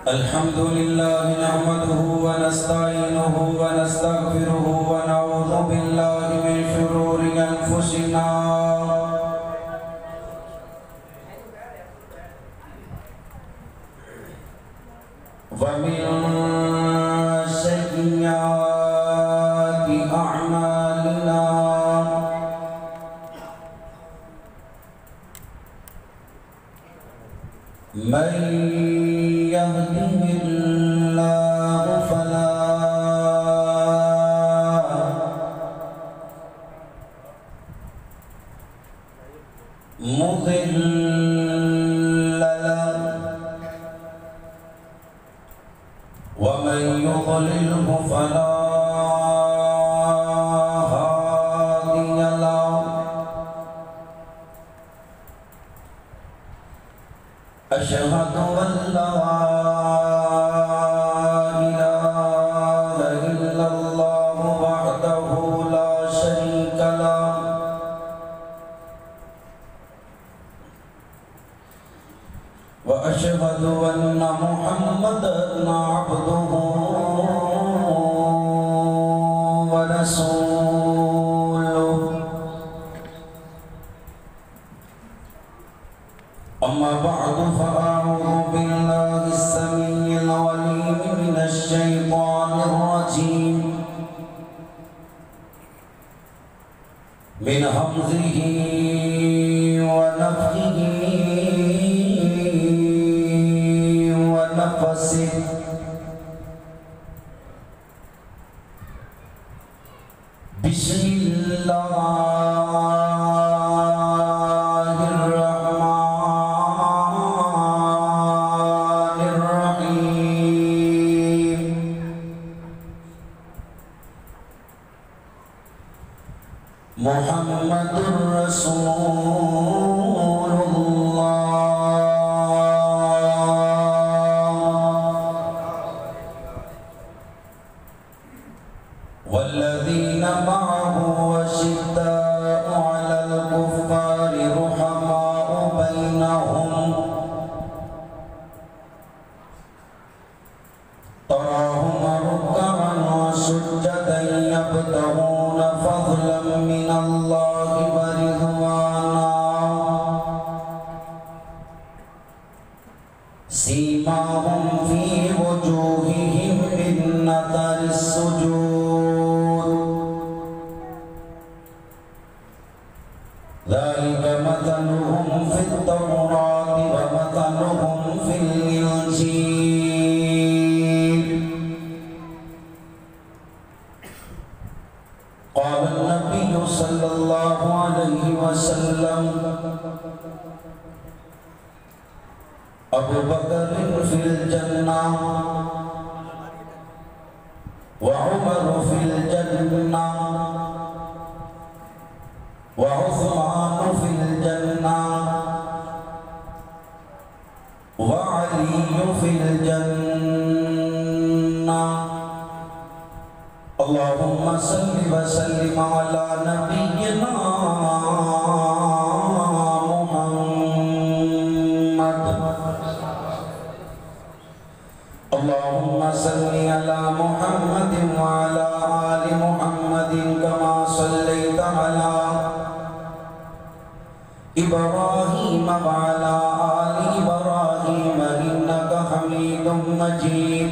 الحمد لله نحمده ونستعينه ونستغفره ونعوذ بالله من شرور أنفسنا ومن سيئات أعمالنا من يهده الله فلا مضل له ومن يضلله فلا هادي له أشهد أن لا إله إلا الله وحده لا شريك له وأشهد أن محمدًا عبده ورسوله أما بعد فأعوذ بالله السميع العليم من الشيطان الرجيم من همزه ونفخه ونفسه بسم الله الرحمن الرحيم محمد رسول والذين معه أشداء على الكفار رحماء بينهم تراهم ركعا وسجدا يبتغون فضلا من الله ورضوانا سيماهم في وجوههم من أثر السجود ذلك مثلهم في التوراة ومثلهم في الإنجيل قال النبي صلى الله عليه وسلم أبو بكر في الجنة وعمر في الجنة وعثمان في الجنة وعلي في الجنة اللهم صل وسلم على نبينا محمد اللهم صل على محمد وعلى آل محمد كما صليت على إبراهيم وعلى آل إبراهيم إنك حميد مجيد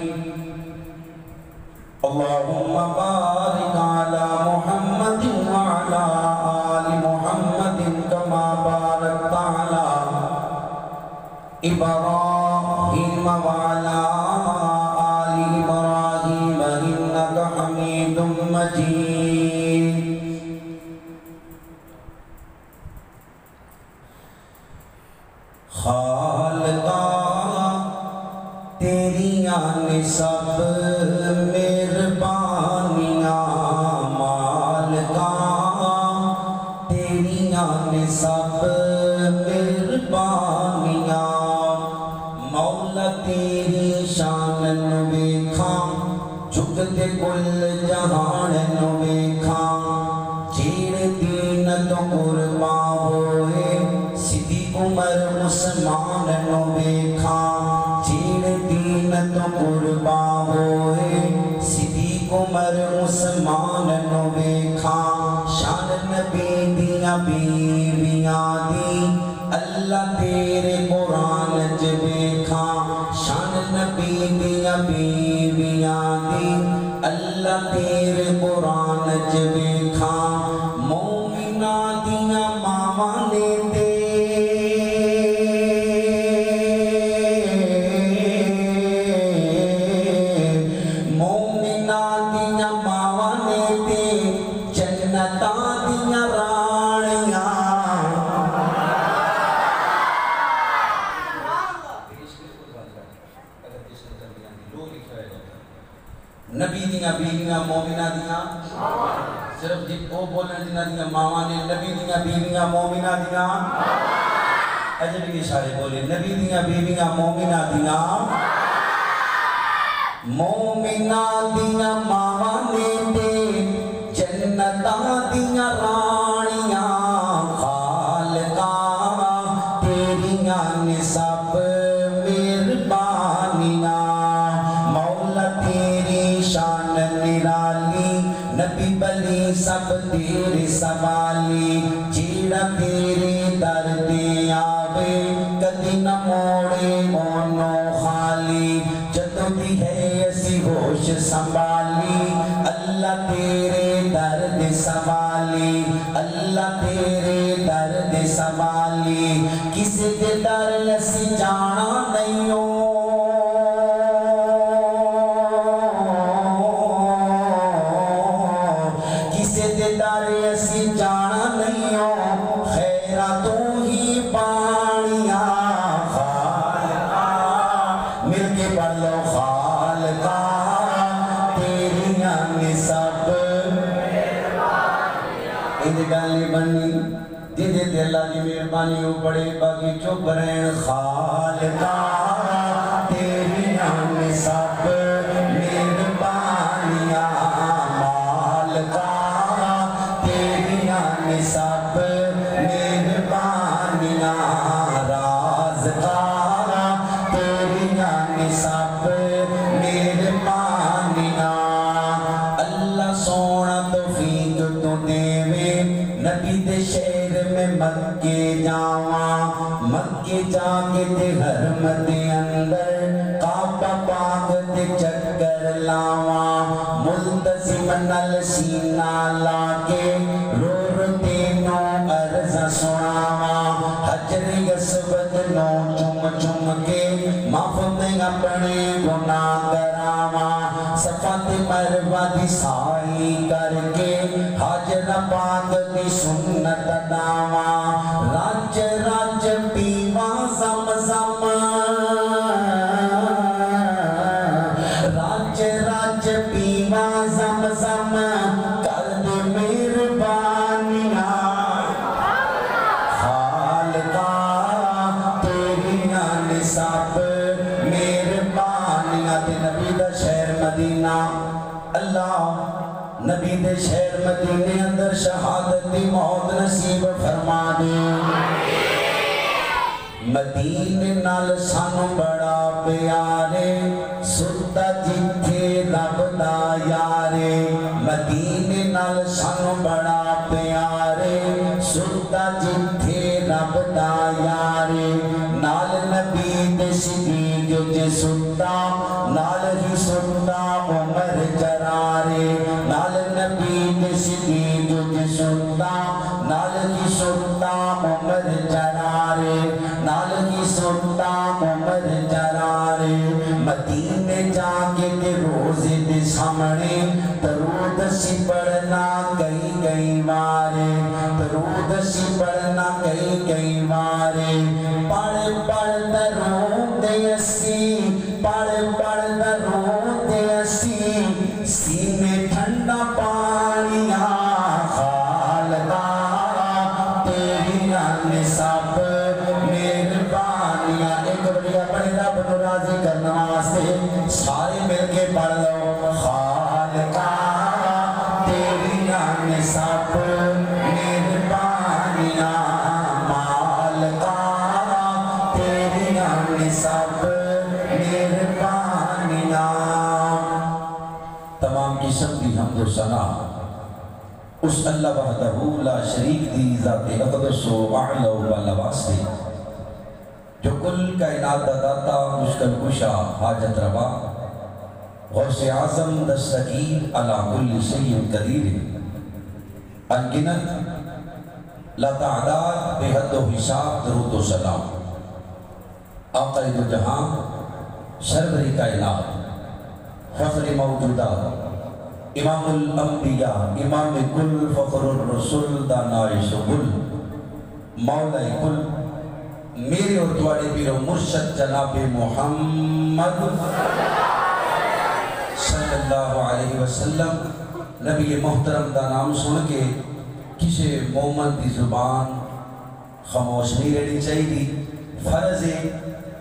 اللهم بارك على محمد وعلى آل محمد كما باركت على إبراهيم وعلى آل إبراهيم إنك حميد مجيد خالقا تیریاں نے سب مہربانیاں مالکا تیریاں نے سب مہربانیاں مولا تیری شان نو ویکھاں جھکتے کل جہان نو ویکھاں جیڑے دین تو قربان ہوئے صدیق عمر عثمان نو ویکھاں جیڑے دین نبی دیاں بیویاں دی اللہ تیرے قرآن چ ویکھاں شان نبی دیاں بیویاں دی اللہ تیرے قرآن چ ویکھاں مومناں دیاں ماواں نے تے مومناں دیاں ماواں نے تے جنتاں دیاں رانیاں نبی دیاں بیویاں مومنہ دیاں صرف جب وہ بولنے دیاں دیاں ماواں نے نبی دیاں بیویاں مومنہ دیاں اجبی اشارے بولے نبی دیاں بیویاں مومنہ دیاں مومنہ دیاں ماواں نے تے جنتاں دیاں رانیاں خالقاں تیریاں نے سب مہربانیاں مولا تیری شان نرالی نبی بلی سب تیرے سوالی جیڑا تیرے در دے آوے کدی نہ موڑے مونو خالی جدوں دی ہے اسی ہوش سنبھالی اللہ تیرے درد سوالی اللہ تیرے درد سوالی کسی دے در اسی جانا نہیں ہو کسی دے در اسی جانا نہیں ہو خیرہ تو ہی پانیاں خالقاں مل کے پڑھ لو خالقاں تیریاں نے سب اندھ گالی بنی دیدے تے اللہ کی مہربانی ہو پڑے باقی چپ رہن خالقاں تیریاں نے سب مہربانیاں مالکاں تیریاں نے سب مہربانیاں رازقاں تیریاں نے سب مہربانیاں اللہ سونا توفیق تو دیوے نبی دے شہر میں مکے جاواں مکے جا کے تے حرم دے اندر کعبہ پاک تے چکر لاواں ملتزم نال سینہ لا کے رو رو تینوں عرض سناواں حجر اسود نو چم چم کے معاف میں اپنے گناہ کراواں صفا تے مروہ دی سائی کر کے حاجر پاک دی سنت داواں راج راج پیواں زم زم راج راج پیواں زم زم کر دے مہربانیاں خالقاں تیریاں نے سب مہربانیاں تے نبی دا شہر مدینہ اللہ نبی دے شہر مدینے اندر شہادت دی موت نصیب فرما دے مدینے نال سانو بڑا پیارے ستا جتھے رب دا یارے مدینے نال سانو بڑا پیارے ستا جتھے رب دا یارے نال نبی دے صدیق جے ستا نال ہی ستا عمر جرارے نال نبی دے صدیق جے ستا نال ہی ستا عمر جرارے نال ہی ستا عمر جرارے مدینے جا کے تے روزے دے سامنے درود سی پڑھنا کئی مارے درود سی پڑھنا کئی مارے پڑھ پڑھ درود دے اسی پڑھ پڑھ درود دے اسی سینے ٹھنڈا پانیاں خالقاں تیریاں نے سب مہربانیاں ایک بڑیا پڑھے رب نو راضی کرنا واسطے سارے مل کے پڑھ لو خالقاں تیریاں نے سب مہربانیاں مالکاں تیریاں نے سب مہربانیاں تمام قسم کی حمد و ثنا اس اللہ وحدہ لا شریک دی ذات اقدس و اعلی و بالا واسطے جو کل کائنات دا داتا مشکل کشا حاجت روا غوث اعظم دستگیر علی کل شیء قدیر انگنت لا تعداد بے حد و حساب درود و سلام آقا دو جہاں سرور کائنات فخر موجودات امام الانبیاء امام کل فخر الرسول دانائے شغل مولا کل میرے اور دوارے پیر و مرشد جناب محمد صلی اللہ علیہ وسلم نبی محترم دا نام سن کے کسی مومن دی زبان خاموش نہیں رہنی چاہیے فرض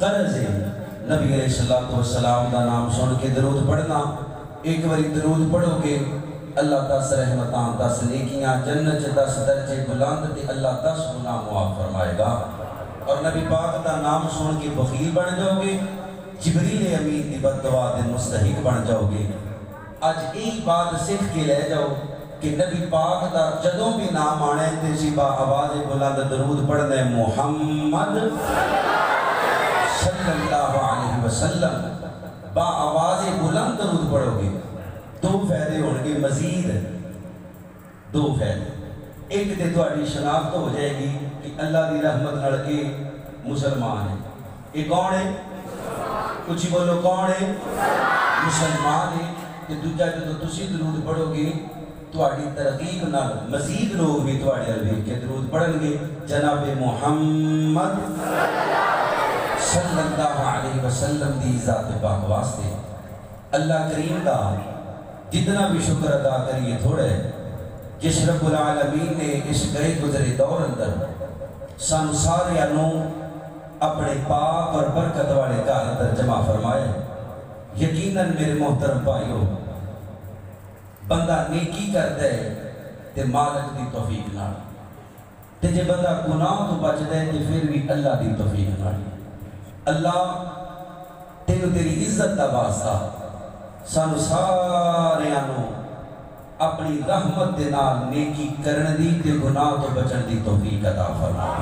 قرض نبی علیہ السلام دا نام سن کے درود پڑھنا ایک باری درود پڑھو گے اللہ 10 رحمتاں 10 نیکیاں جنت 10 درجے بلند تے اللہ 10 گناہ معاف فرمائے گا اور نبی پاک دا نام سن کے بخیل بن جاؤ گے جبریل امین دی بد دعا دے مستحق بن جاؤ گے آج ایک بات سکھ کے لے جاؤ کہ نبی پاک دا جدوں بھی نام آنے تے سی با آواز بلند درود پڑھنے محمد صلی اللہ علیہ وسلم با آواز بلند درود پڑھو گے 2 فائدے ہونگے مزید 2 فائدے ایک تے تواڈی شناخت ہو جائے گی کہ اللہ دی رحمت نال کے مسلمان ہے یہ کون ہے کچھ بولو کون ہے مسلمان ہے تے دوجا جدوں تسی درود پڑھو گے تواڈی ترغیب نال مزید لوگ بھی تواڈے ال ویکھ کے درود پڑھن گے جناب محمد صلی اللہ علیہ وسلم دی ذات پاک واسطے اللہ کریم دا جتنا بھی شکر ادا کریے تھوڑے جس رب العالمین نے اس گئے گزرے دور اندر سان سارے انو اپنے پاک اور برکت والے گھر اندر جمع فرمائے یقیناً میرے محترم بھائیو بندہ نیکی کر دے تے مالک دی توفیق نال تے جے بندہ گناہ تو بچ دے تے پھر بھی اللہ دی توفیق نال اللہ تینو تیری عزت دا واسطہ سانو سارے آنو اپنی رحمت دے نال نیکی کرن دی تے گناہ تو بچن دی توفیق عطا فرما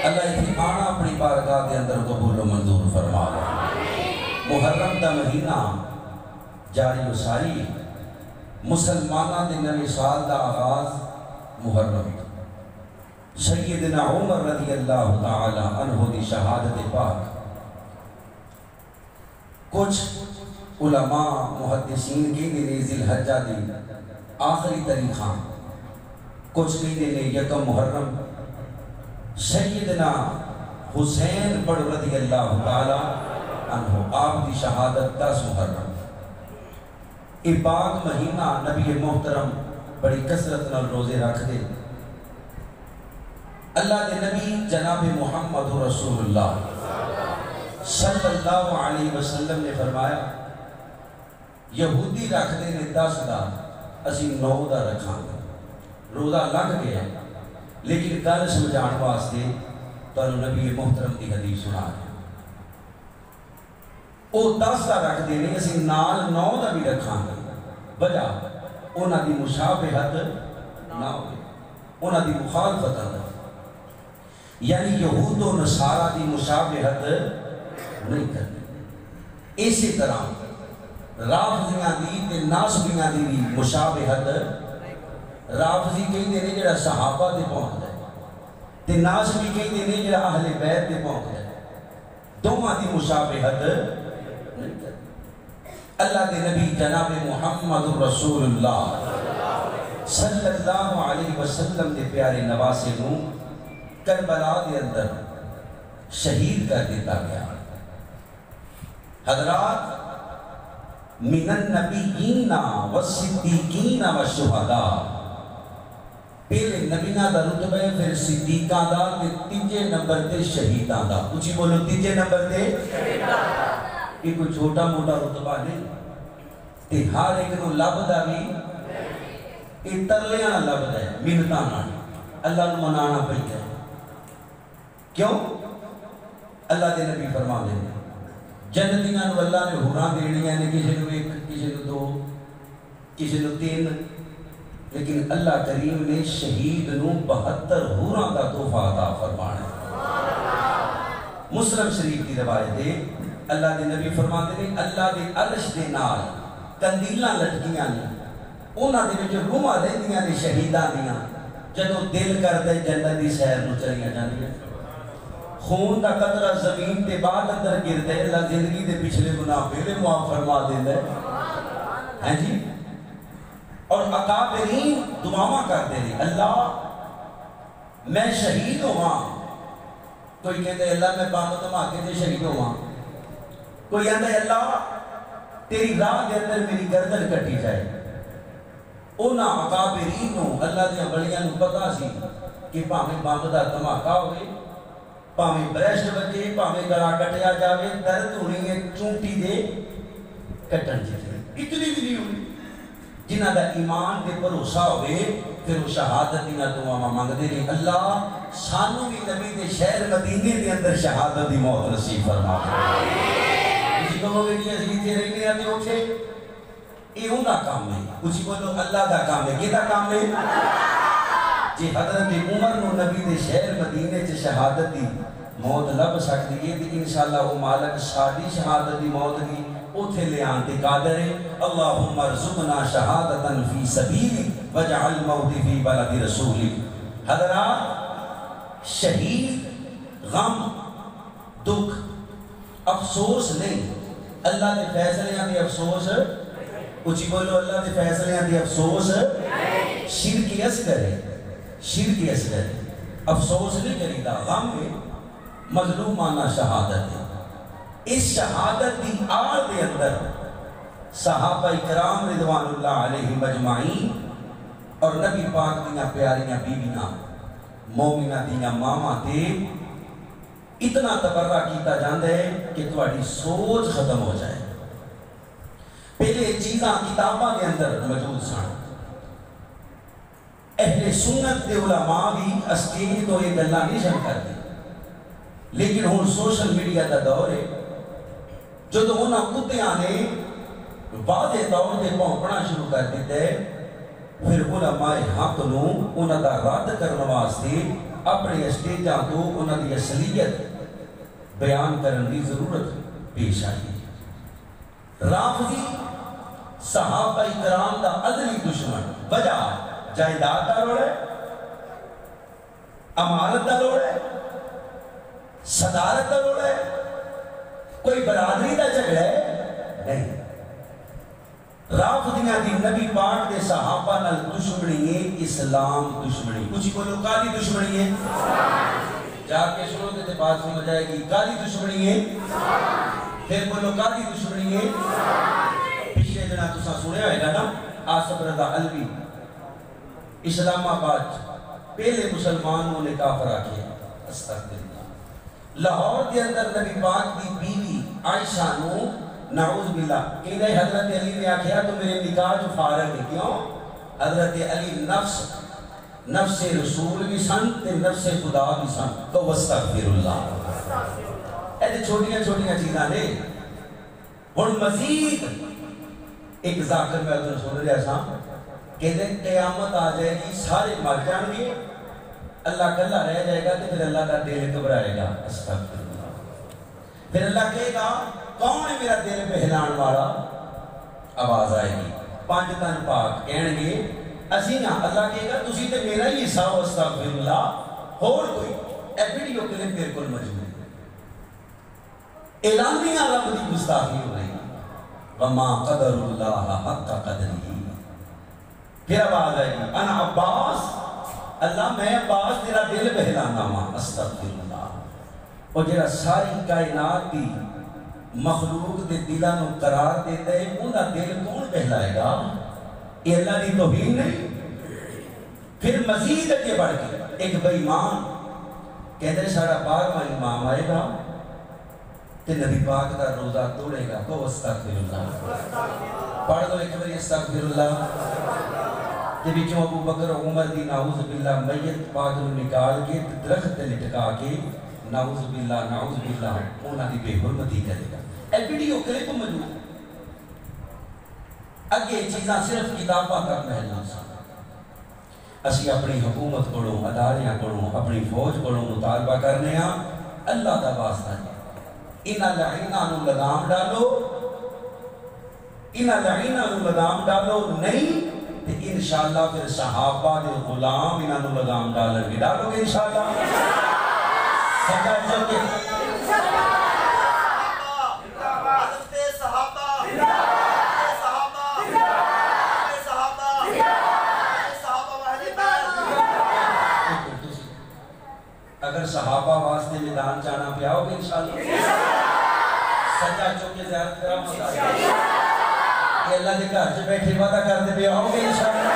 اللہ اتنی آنا اپنی بارگاہ دے اندر قبول و منظور فرما محرم دا مہینہ جاری و ساری مسلمانہ دے نوے سال دا آغاز محرم سیدنا عمر رضی اللہ تعالی عنہ دی شہادت پاک کچھ علماء محدثین کی دی ذی الحجہ دی آخری تاریخاں کچھ کی دی یکم محرم سیدنا حسین بڑھ رضی اللہ تعالی عنہ آپ دی شہادت 10 محرم یہ پاک مہینہ نبی محترم بڑی کثرت نال روزے رکھ دے اللہ دے نبی جناب محمد رسول اللہ صلی اللہ علیہ وسلم نے فرمایا یہودی رکھ دے نے 10 دا اسی 9 دا رکھاں گے روزہ لگ گیا لیکن گل سمجھان واسطے تو نبی محترم دی حدیث سنا ہے او 10 دا رکھ دے نے اسی نال 9 دا بھی رکھاں گے وجہ انہاں دی مشابہت نہ ہوئے انہاں دی مخالفت اندر یعنی یہود و نصارہ دی مشابہت نہیں کرنی اسی طرح رافضیاں دی تے ناسبیاں دی بھی مشابہت رافضی کہیں دینے جڑا صحابہ دے پہنچ جائے تے ناسبی کہیں دینے جڑا اہل بیت دے پہنچ جائے دوہاں دی مشابہت نہیں کرنی اللہ دے نبی جناب محمد رسول اللہ صلی اللہ علیہ وسلم دے پیارے نواسے نوں کربلا دے اندر شہید کر دیتا گیا حضرات من النبیین والصدیقین والشہداء پہلے نبینا دا رتبہ ہے پھر صدیقہ دا تے تیجے نمبر تے شہیدہ دا اچھی بولو تیجے نمبر تے شہیدہ یہ کوئی چھوٹا موٹا رتبہ نہیں تے ہر ایک نو لب دا بھی یہ ترلیاں لب دا ہے منتانا اللہ نو منانا پہ ہے کیوں اللہ دے نبی فرما دے جنتیاں نو اللہ نے حوراں دینیاں نے کسی نو 1 کسی نو 2 کسی نو 3 لیکن اللہ کریم نے شہید نو 72 حوراں دا تحفہ عطا فرمانا ہے۔ مسلم شریف کی روایت ہے، اللہ دے نبی فرماتے ہیں اللہ دے عرش دے نال کندیلاں لٹکیاں نے، انہاں دے وچ روحاں رہندیاں نے شہیداں دیاں، جدوں دل کردے جنت دی سیر نو چلیاں جاندیاں۔ خون دا قطرہ زمین تے بعد اندر گردا ہے، اللہ زندگی دے پچھلے گناہ پہلے معاف فرما دیندا ہے۔ ہاں جی، اور اکابرین دعاواں کرتے ہیں اللہ میں شہید ہوا، کوئی کہتے ہیں اللہ میں بم دھماکے سے شہید ہوا، کوئی کہتا ہے اللہ تیری راہ کے اندر میری گردن کٹی جائے۔ انہاں اکابرین نو اللہ دے بڑیاں نو پتہ سی کہ بھاویں بم دا دھماکہ ہوئے، بھاویں بریسٹ بجے، بھاویں گلا کٹیا جاوے، درد ہونی ہے چونٹی دے کٹن جائے، اتنی بھی نہیں ہوئی۔ جنہ دا ایمان دے بھروسہ ہوئے پھر وہ شہادت دینا دعاواں مانگدے نے اللہ سانو بھی نبی دے شہر مدینے دے اندر شہادت دی موت نصیب فرما دے۔ کسی کہو گے کہ اسی تھے رہنے آتے اٹھے، یہ ان کا کام ہے، کسی بولو اللہ دا کام ہے، کیا کام ہے؟ جی حضرت عمر نو نبی دے شہر مدینے چ شہادت دی موت لب سکتی ہے، انشاءاللہ وہ مالک ساری شہادت دی موت دی اوتھے لے آنتے قادر ہے۔ اللہم ارزقنا شہادتا فی سبیلی وجعل موتی فی بلد رسولی۔ حضرات شہید غم دکھ افسوس نہیں، اللہ دے فیصلے دے افسوس، کچھ بولو اللہ دے فیصلے دے افسوس شرک اصغر ہے، شرک اصغر ہے، افسوس نہیں کریدا، غم ہے، مظلومانہ شہادت ہے۔ اس شہادت دی آڑ دے اندر صحابہ اکرام رضوان اللہ علیہ مجمعین اور نبی پاک دیاں پیاریاں بیویاں مومنہ دیاں ماما تے اتنا تبرہ کیتا جاندہ ہے کہ تواڈی سوچ ختم ہو جائے۔ پہلے چیزاں کتاباں کے اندر موجود سن، اہل سنت دے علماء بھی اسٹیج تو یہ گلاں نہیں سن کرتے، لیکن ہن سوشل میڈیا دا دور ہے، جدو انہاں کتیاں نے واضح طور تے پھونکنا شروع کر دیتے، پھر علماء حق نو انہاں دا رد کرنے واسطے اپنے اسٹیجاں تو انہاں دی اصلیت بیان کرنے دی ضرورت پیش آئی۔ رافضی صحابہ اکرام دا ازلی دشمن، وجہ جائیداد دا لوڑ ہے، امانت دا لوڑ ہے، صدارت دا لوڑ ہے، کوئی برادری دا جھگڑا ہے نہیں۔ رافضیاں دی نبی پاک دے صحابہ نال دشمنی ہے، اسلام دشمنی، کچھ بولو کالی دشمنی ہے، جا کے سنو تے بات سمجھ جائے گی، کالی دشمنی ہے، پھر بولو کالی دشمنی ہے۔ پچھلے دنوں تساں سنیا ہوئے گا نا آصف رضا علوی اسلام آباد پہلے مسلمانوں نے کافر آکھے، استغفر لاہور کے اندر نبی پاک دی بیوی عائشہ نو نعوذ باللہ کہنے حضرت علی نے آکھیا تو میرے نکاح جو فارغ ہے، کیوں؟ حضرت علی نفس رسول بھی سن تے نفس خدا بھی سن، تو استغفر اللہ۔ ایسے چھوٹیاں چھوٹیاں چیزاں نے اور مزید ایک ذاکر میں ادھر سن رہا سا کہتے قیامت آ جائے گی، سارے مر جان گے، اللہ کلہ رہ جائے گا، تو پھر اللہ کا دل گھبرائے گا، استغفر اللہ۔ پھر اللہ کہے گا کون ہے میرا دل بہلان والا؟ آواز آئے گی، پانچ تن پاک کہن گے اسی نا، اللہ کہے گا تسی تے میرا ہی حصہ ہو، استغفر اللہ۔ اور کوئی اے ویڈیو کلپ میرے کول موجود ہے، اعلانیہ رب دی گستاخی ہو رہی، وما قدر اللہ حق قدری۔ پھر آواز آئے گی انا عباس، اللہ میں عباس تیرا دل بہلانا ماں، استغفر اللہ۔ اور جڑا ساری کائنات دی مخلوق دے دلوں نو قرار دیتا ہے، انہاں دل کون بہلائے گا؟ یہ اللہ دی توہین نہیں۔ پھر مزید اگے بڑھ کے ایک بے ایمان کہتے ہیں سارا 12واں امام آئے گا تے نبی پاک دا روزہ توڑے گا، تو استغفر اللہ۔ پڑھ دو ایک بار استغفر اللہ۔ تے بچوں ابو بکر عمر دی نعوذ باللہ میت پاک نو نکال کے درخت تے لٹکا کے نعوذ باللہ انہاں دی بے حرمتی کرے گا۔ اے ویڈیو کلپ موجود، اگے چیزاں صرف کتاباں تک محدود سن، اسی اپنی حکومت کو اداریاں کو اپنی فوج کو مطالبہ کرنے ہاں اللہ کا واسطہ ہے انہاں لعیناں نو لگام ڈالو انہاں لعیناں نو لگام ڈالو نہیں تو انشاءاللہ پھر صحابہ دے غلام انہاں نو لگام ڈالیں گے ڈالو گے انشاءاللہ سچا چکے اگر صحابہ واسطے میدان جانا پہ آؤ گے انشاءاللہ سچا چوکے زیارت کرام ہوتا ہے کہ اللہ دے گھر سے بیٹھے وعدہ کرتے پہ آؤ گے انشاءاللہ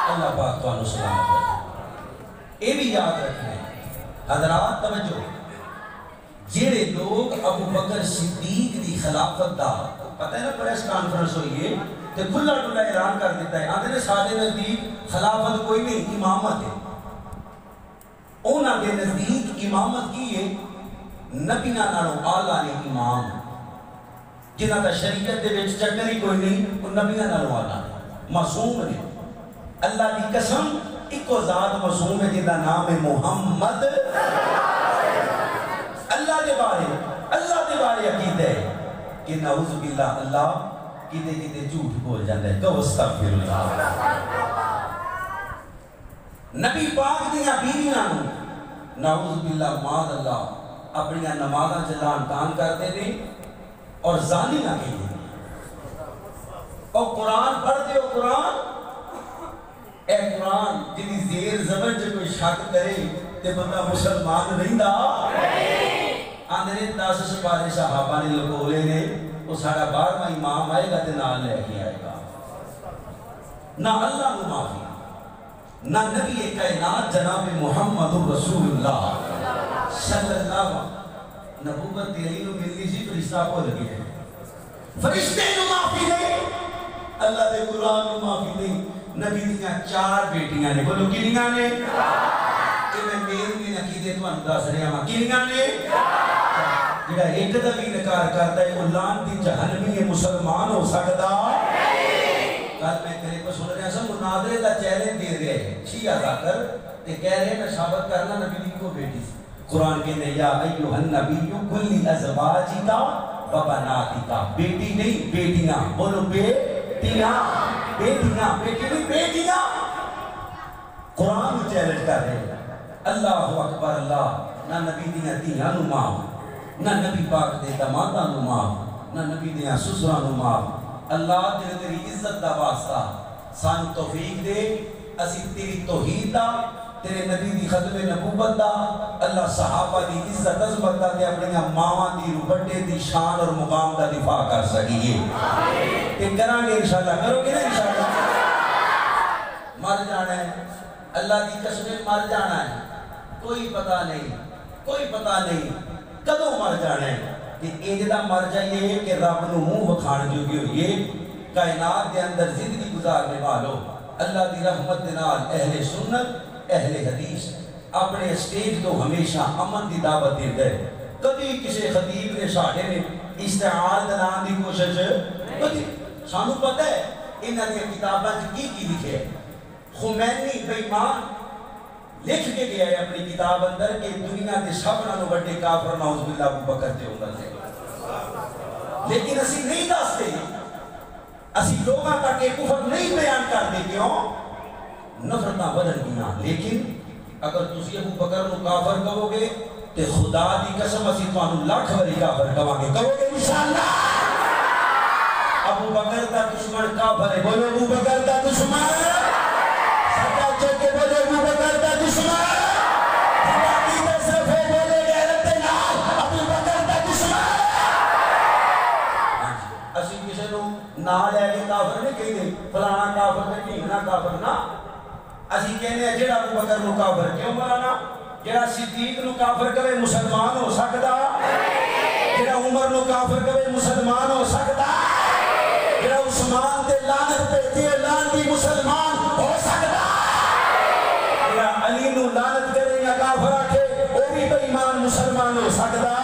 اللہ پاک تو انہوں سلامت ہے یہ بھی یاد رکھیں حضرات توجہ جیڑے لوگ ابو بکر صدیق دی خلافت دا پتہ ہے نا پریس کانفرنس ہوئی ہے کہ کھلا ڈھلا اعلان کر دیتا ہے آدھے نے سارے نزدیک خلافت کوئی نہیں امامت ہے اونا کے نزدیک امامت کی ہے نبینا نارو آلہ نے امام جنہ کا شریعت دے وچ چکر ہی کوئی نہیں وہ نبینا نارو آلہ نے معصوم نے اللہ کی قسم ایک ذات معصوم ہے جنہ نام ہے محمد اللہ دے بارے عقید ہے کہ نعوذ باللہ اللہ کتے کتے جھوٹ بول جاتا ہے کہ استغفر اللہ نبی پاک دیا بیویاں نعوذ باللہ معاذ اللہ اپنی نمازاں چلان تان کرتے تھے اور زانی نہ کہتے تھے اور قرآن پڑھتے ہو قرآن اے قرآن جنہی زیر زبر جو کوئی شک کرے تے بندہ مسلمان نہیں دا آندھنے 10 سپارے صحابہ نے لکولے نے وہ ساڑھا 12واں امام آئے گا تے نال لے کے آئے گا نہ اللہ نو معافی نہ نبی کائنات جناب محمد رسول اللہ صلی اللہ علیہ وسلم نبوت تیری نو ملنی سی فرشتہ کو لگے ہیں فرشتے نو معافی نہیں اللہ دے قرآن نو معافی نہیں نبی دیاں 4 بیٹیاں نے بولو کنیاں نے کہ میں میرے بھی نقیدے تو انداز رہے ہاں کنیاں نے جڑا ایک دبی نکار کرتا ہے وہ لانتی جہنمی مسلمان ہو سکتا کل میں کرے کو سن رہا سا مناظرے دا چیلنج دے رہے ہیں شیعہ جا کر تے کہہ رہے ہیں میں ثابت کرنا نبی کو بیٹی سے قرآن کہنے یا ایوہ النبی کلی ازواجی کا ببناتی کا بیٹی نہیں بیٹیاں بولو بیٹیاں بیٹیاں بیٹی نہیں بیٹیاں قرآن کو چیلنج کر رہے ہیں اللہ اکبر اللہ نہ نبی دیاں تیاں نو معاف نہ نبی پاک دے دمادہ نو معاف نہ نبی دیاں سسرہ نو معاف اللہ تیری عزت دا واسطہ سان توفیق دے اسی تیری توحید دا تیرے نبی دی ختم نبوت دا اللہ صحابہ دی عزت عظمت دا تے اپنی ماواں دی روبٹے دی شان اور مقام دا دفاع کر سکیے تے کران گے انشاءاللہ کرو گے نا انشاءاللہ مر جانا ہے اللہ دی قسم مر جانا ہے کوئی پتہ نہیں کدوں مر جانا ہے کہ ایجدہ مر جائیے کہ رب نو منہ بکھان جو گی ہوئیے کائنات دے اندر زندگی گزارنے والو اللہ دی رحمت دنال اہل سنت اہل حدیث اپنے اسٹیج تو ہمیشہ امن دی دعوت دے گئے کبھی کسی خطیب نے ساڑھے میں استعمال دلان دی کوشش کبھی سانو پتہ ہے انہاں دی کتاباں کی لکھے خمینی بیمان لکھ کے گیا ہے اپنی کتاب اندر کہ دنیا دے سب نالوں بڑے کافر نعوذ باللہ ابو بکر دے اندر سے لیکن اسی نہیں دستے اسی لوگاں تک ایک کفر نہیں بیان کرتے کیوں نفرتاں بدل گیا لیکن اگر تسی ابو بکر نو کافر کہو گے تے خدا دی قسم اسی تانوں لاکھ واری کافر کہو گے انشاءاللہ ابو بکر دا دشمن کافر ہے بولو ابو بکر دا دشمن سچا چوکے بولو ابو بکر دا دشمن خدای دے صفے بولے غیرت نال ابو بکر دا دشمن اسی کسے نو نا لے کے کافر نہیں کہندے فلانا کافر تے ڈھینا کافر نا اسی کہنے ہیں جڑا ابو بکر نو کافر کیوں مولانا جڑا صدیق نو کافر کہے مسلمان ہو سکدا جڑا عمر نو کافر کہے مسلمان ہو سکدا جڑا عثمان تے لعنت پہ تے لعنتی مسلمان ہو سکدا جڑا علی نو لعنت کرے یا کافر آکھے وہ بھی بے ایمان مسلمان ہو سکدا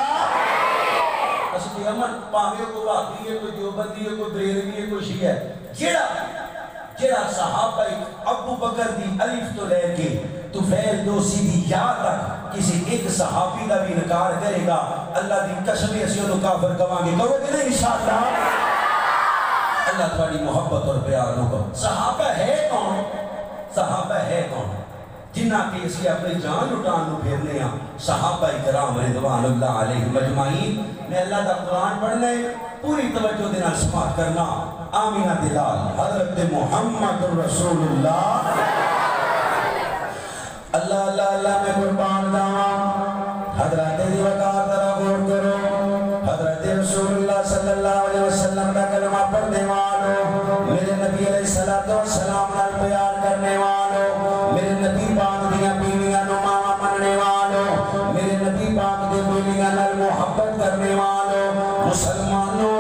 اصلی امن پاوے کوئی وہابی ہے کوئی دیوبندی ہے کوئی بریلوی ہے کوئی شیعہ ہے جڑا جڑا صحابہ ابو بکر دی الف تو لے کے طفیل دوسی دی یا تک کسی ایک صحابی دا بھی انکار کرے گا اللہ دی قسم اسی انہوں کافر کہاں گے کرو گے نہیں انشاءاللہ اللہ تمہاری محبت اور پیار ہوگا صحابہ ہے کون صحابہ ہے کون جنہ کے اس کے اپنے جان لٹان نو پھیرنے ہیں صحابہ کرام رضوان اللہ علیہ مجمعین میں اللہ دا قرآن پڑھنے پوری توجہ دینا سماعت کرنا آمینہ دلال حضرت محمد رسول اللہ اللہ اللہ اللہ میں قربان داں حضرت دی وقار ترہ غور کرو حضرت رسول اللہ صلی اللہ علیہ وسلم کا کلمہ پڑھنے والو میرے نبی علیہ السلام نال پیار کرنے والو میرے نبی پاک دیا بیویاں نو ماما مننے والو میرے نبی پاک دے بیویاں نال محبت کرنے والو مسلمانوں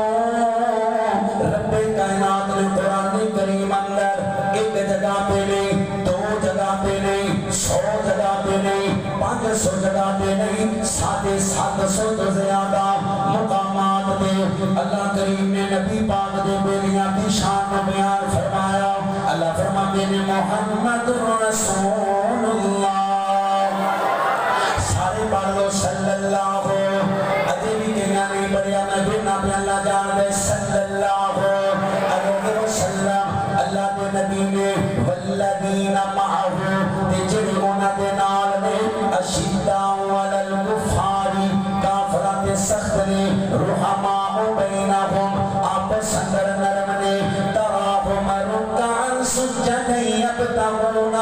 رب کائنات نے قرآن کریم اندر ایک جگہ پہ نہیں دو جگہ پہ نہیں 100 جگہ پہ نہیں 500 جگہ پہ نہیں 750 تو زیادہ مقامات دے اللہ کریم نے نبی پاک دے بیلیاں کی شان و بیان فرمایا اللہ فرماتے نے محمد رسول اللہ سارے پڑھ لو صلی اللہ اجے بھی کہنا نہیں پڑھیا میں بھرنا پہ اللہ جان دے صلی اللہ علیہ وسلم اللہ دے نبی نے والذین معہو دے جڑونا دے نال نے اشداء علی الکفار کافرات سخت نے رحماء بینہم آپس اندر نرم نے تراہم رکعا سجدا یبتغون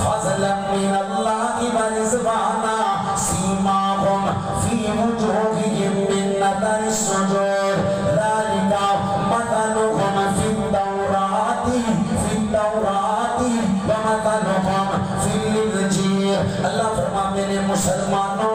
فضلا من اللہ ورضوانا سیماہم فی وجوہہم من نظر السجود ذالک مثلہم فی التوراۃ ومثلہم فی الانجیل اللہ فرماتے ہیں مسلمانوں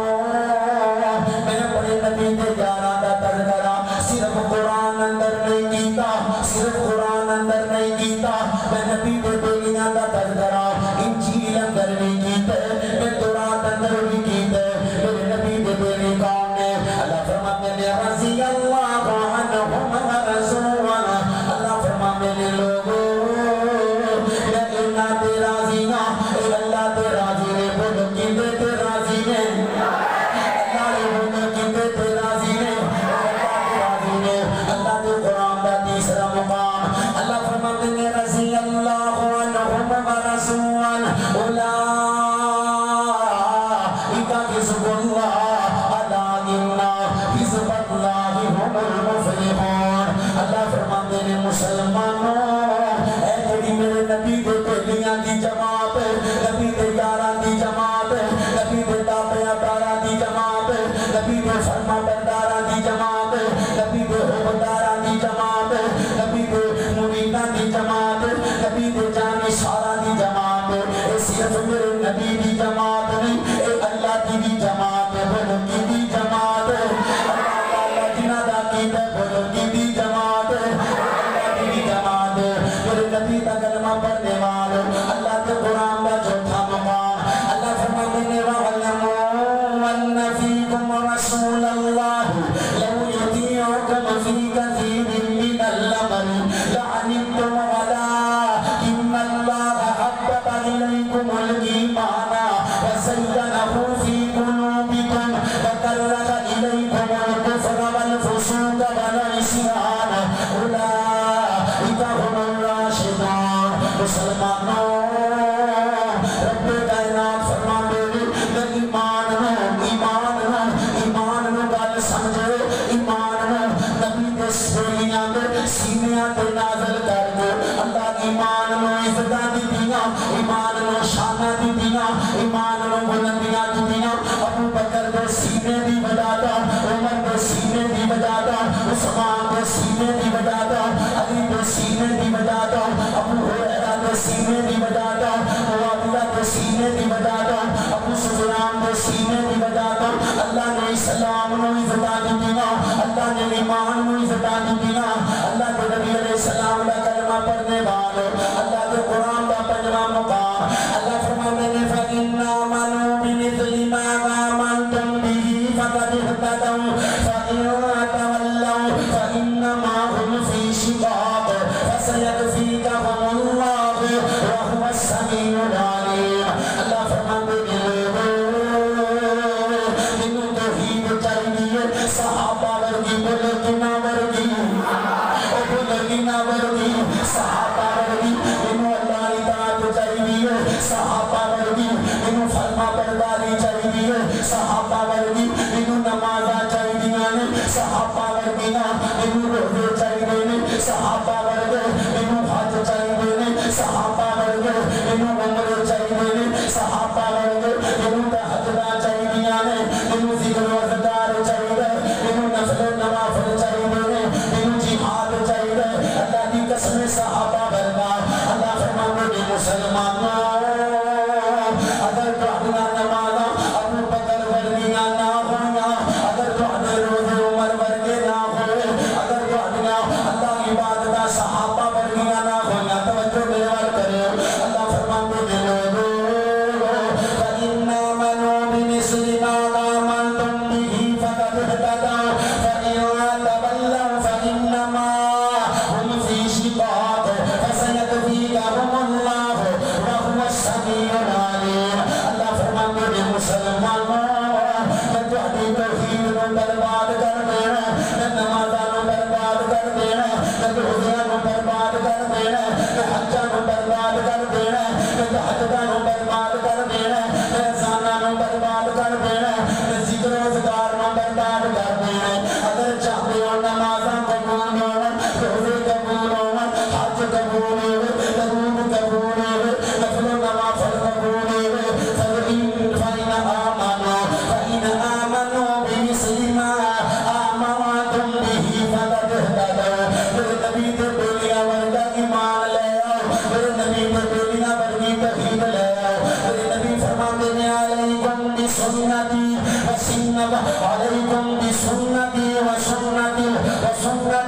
میں اپنے نبی دے جانا دا تذکرہ صرف قرآن اندر نہیں کیتا صرف قرآن اندر نہیں کیتا میں نبی دے بیلیاں دا تذکرہ انجیل اندر نہیں کیتے میں تورات اندر بھی کیتے میرے نبی دے بیلی کون نے اللہ فرماتے ہیں رضی اللہ عنہم ورضوا اللہ فرماتے ہیں لوگوں اللہ تے راضی نا اے اللہ تے راضی نے بولو کیندے تے راضی نے اللہ نے بولو کیندے تے راضی نے اللہ تے راضی نے اللہ تے قرآن دا تیسرا مقام اللہ فرماتے ہیں رضی اللہ عنہم ورضوا اولئک حزب اللہ الا ان حزب اللہ هم المفلحون اللہ فرماتے ہیں مسلمانوں اے جڑی میرے نبی دے بیلیاں دی جماعت نبی دے یاراں دی جماعت نبی دے تابعیاں داراں دی جماعت نبی دے فرما برداراں دی جماعت نبی دے حکمداراں دی جماعت نبی دے مریداں دی جماعت نبی دے جانشاراں دی جماعت اے صرف میرے نبی دی جماعت نہیں اے اللہ کی بھی جماعت ہے بولو کی بھی جماعت ہے اللہ تعالیٰ جنہ دا کی ہے بولو کی بھی جماعت ہے اللہ کی بھی جماعت ہے میرے نبی کا کلمہ پڑھنے والوں اللہ کے قرآن کا چوتھا مقام اللہ فرماتے ہیں وَعَلَمُوا أَنَّ فِيكُمْ رَسُولَ اللَّهِ لَوْ يُطِيعُكُمْ فِي كَثِيرٍ مِّنَ الْأَمْرِ لَعَنِتُّمْ وَلَٰكِنَّ اللَّهَ حَبَّبَ إِلَيْكُمُ الْإِيمَانَ وَزَيَّنَهُ فِي قُلُوبِكُمْ وَكَرَّهَ إِلَيْكُمُ الْكُفْرَ وَالْفُسُوقَ وَالْعِصْيَانَ أُولَٰئِكَ هُمُ الرَّاشِدُونَ مسلمانوں رب کائنات فرماتے ہیں ایمان گل سمجھو ایمان نبی دے سولیاں دے سینیاں تے نازل کر دو اللہ ایمان نو عزتاں دتیاں ایمان نو شاناں دتیاں ایمان نو بلندیاں دتیاں ابو بکر دے سینے دی وجہ عمر دے سینے دی وجہ عثمان دے سینے دی وجہ علی دے سینے دی وجہ ابو ہریرہ دے سینے دی وجہ معاویہ دے سینے دی وجہ ابو سفیان دے سینے دی وجہ اللہ نے اسلام نو عزتاں دتیاں اللہ نے ایمان نو عزتاں دتیاں اللہ کے نبی علیہ السلام دا کلمہ پڑھنے والوں اللہ کے قرآن دا پنجواں مقام اللہ فرماتے ہیں فَإِنَّ آمَنُوا بِمِثْلِ مَا آمَنْتُمْ بِهِ فَقَدِ اهْتَدَوْا فَإِن تَوَلَّوْا فَإِنَّمَا هُمْ فِي شِقَاقٍ فَسَيَكْفِيكَهُمُ اللَّهُ مسلمانوں میں تہاڈی توحید نو برباد کر دینا میں نمازاں نو برباد کر دینا میں روزیاں نو برباد کر دینا میں حجاں نو برباد کر دینا میں تہجداں نو برباد کر دینا میں اذاناں نو برباد کر دینا میں ذکر و اذکار نو برباد کر دینا اگر چاہتے ہو نمازاں قبول ہون روزے قبول ہون حج قبول ہون درود قبول ہون نفل و نوافل قبول ہون فإن آمنوا بمثل ما آمنتم به فقد اهتدوا میرے نبی تے بولیاں ورگا ایمان لے آؤ میرے نبی تے بولیاں ورگی توحید لے آؤ میرے نبی فرماتے ہیں علیکم بسنتی علیکم بسنتی وسنت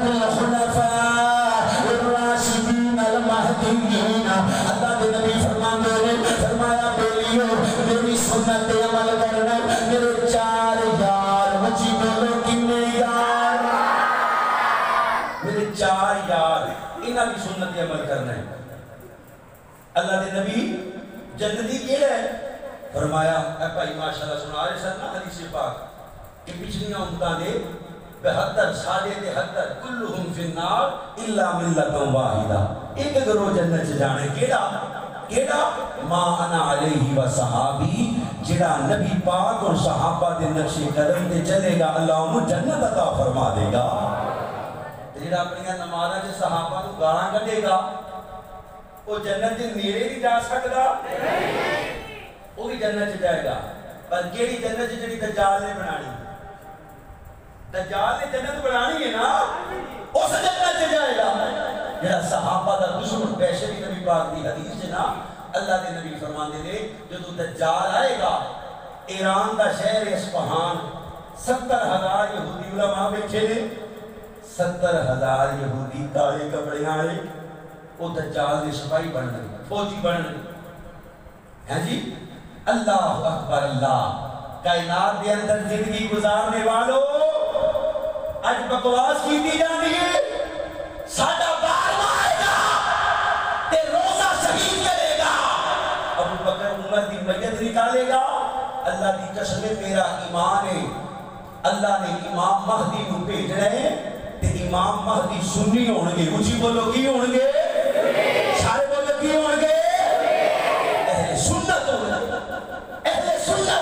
الخلفاء الراشدین المہدیین اللہ کے نبی فرماتے ہیں فرمایا بولیو میری سنت عمل کرنا میرے چار یار مجھے بولو کنے یار میرے چار یار انہاں کی سنت عمل کرنا ہے اللہ کے نبی جنتی کیڑا ہے فرمایا اے بھائی ماشاءاللہ سنا رہے سن نا حدیث پاک کہ پچھلیاں امتاں دے 72 ساڑھے 73 کلہم فی النار الا ملت واحدہ ایک گروہ جنت سے جانے کیڑا ما انا علیہ و صحابی جڑا نبی پاک اور صحابہ دے نقش قدم تے چلے گا اللہ انہوں جنت عطا فرما دے گا جڑا اپنی نمازاں چ صحابہ نوں گالاں کڈے گا وہ جنت دے نیڑے نہیں جا سکدا وہ بھی جنت جائے گا پر کیڑی جنت جڑی دجال نے بنانی دجال نے جنت بنانی ہے نا اس جنت جائے گا جڑا صحابہ دا دشمن پیشے بھی نبی پاک دی حدیث ہے نا اللہ دے نبی فرماندے نے جدوں دجال آئے گا ایران دا شہر اصفہان 70,000 یہودی علماء بیٹھے نے 70,000 یہودی کالے کپڑے والے وہ دجال دے سپاہی بنن فوجی بنن ہیں جی اللہ اکبر اللہ کائنات دے اندر زندگی گزارنے والوں اج بکواس کیتی جاندی ہے ساڈا بار آئے گا تے روزہ شہید کرے گا ابو بکر عمر دی میت نکالے گا اللہ دی قسم میرا ایمان ہے اللہ نے امام مہدی کو بھیجنا ہے تے امام مہدی سنی ہون گے اونچی بولو کی ہون گے سارے بولو کی ہون گے اہل سنت اہل سنت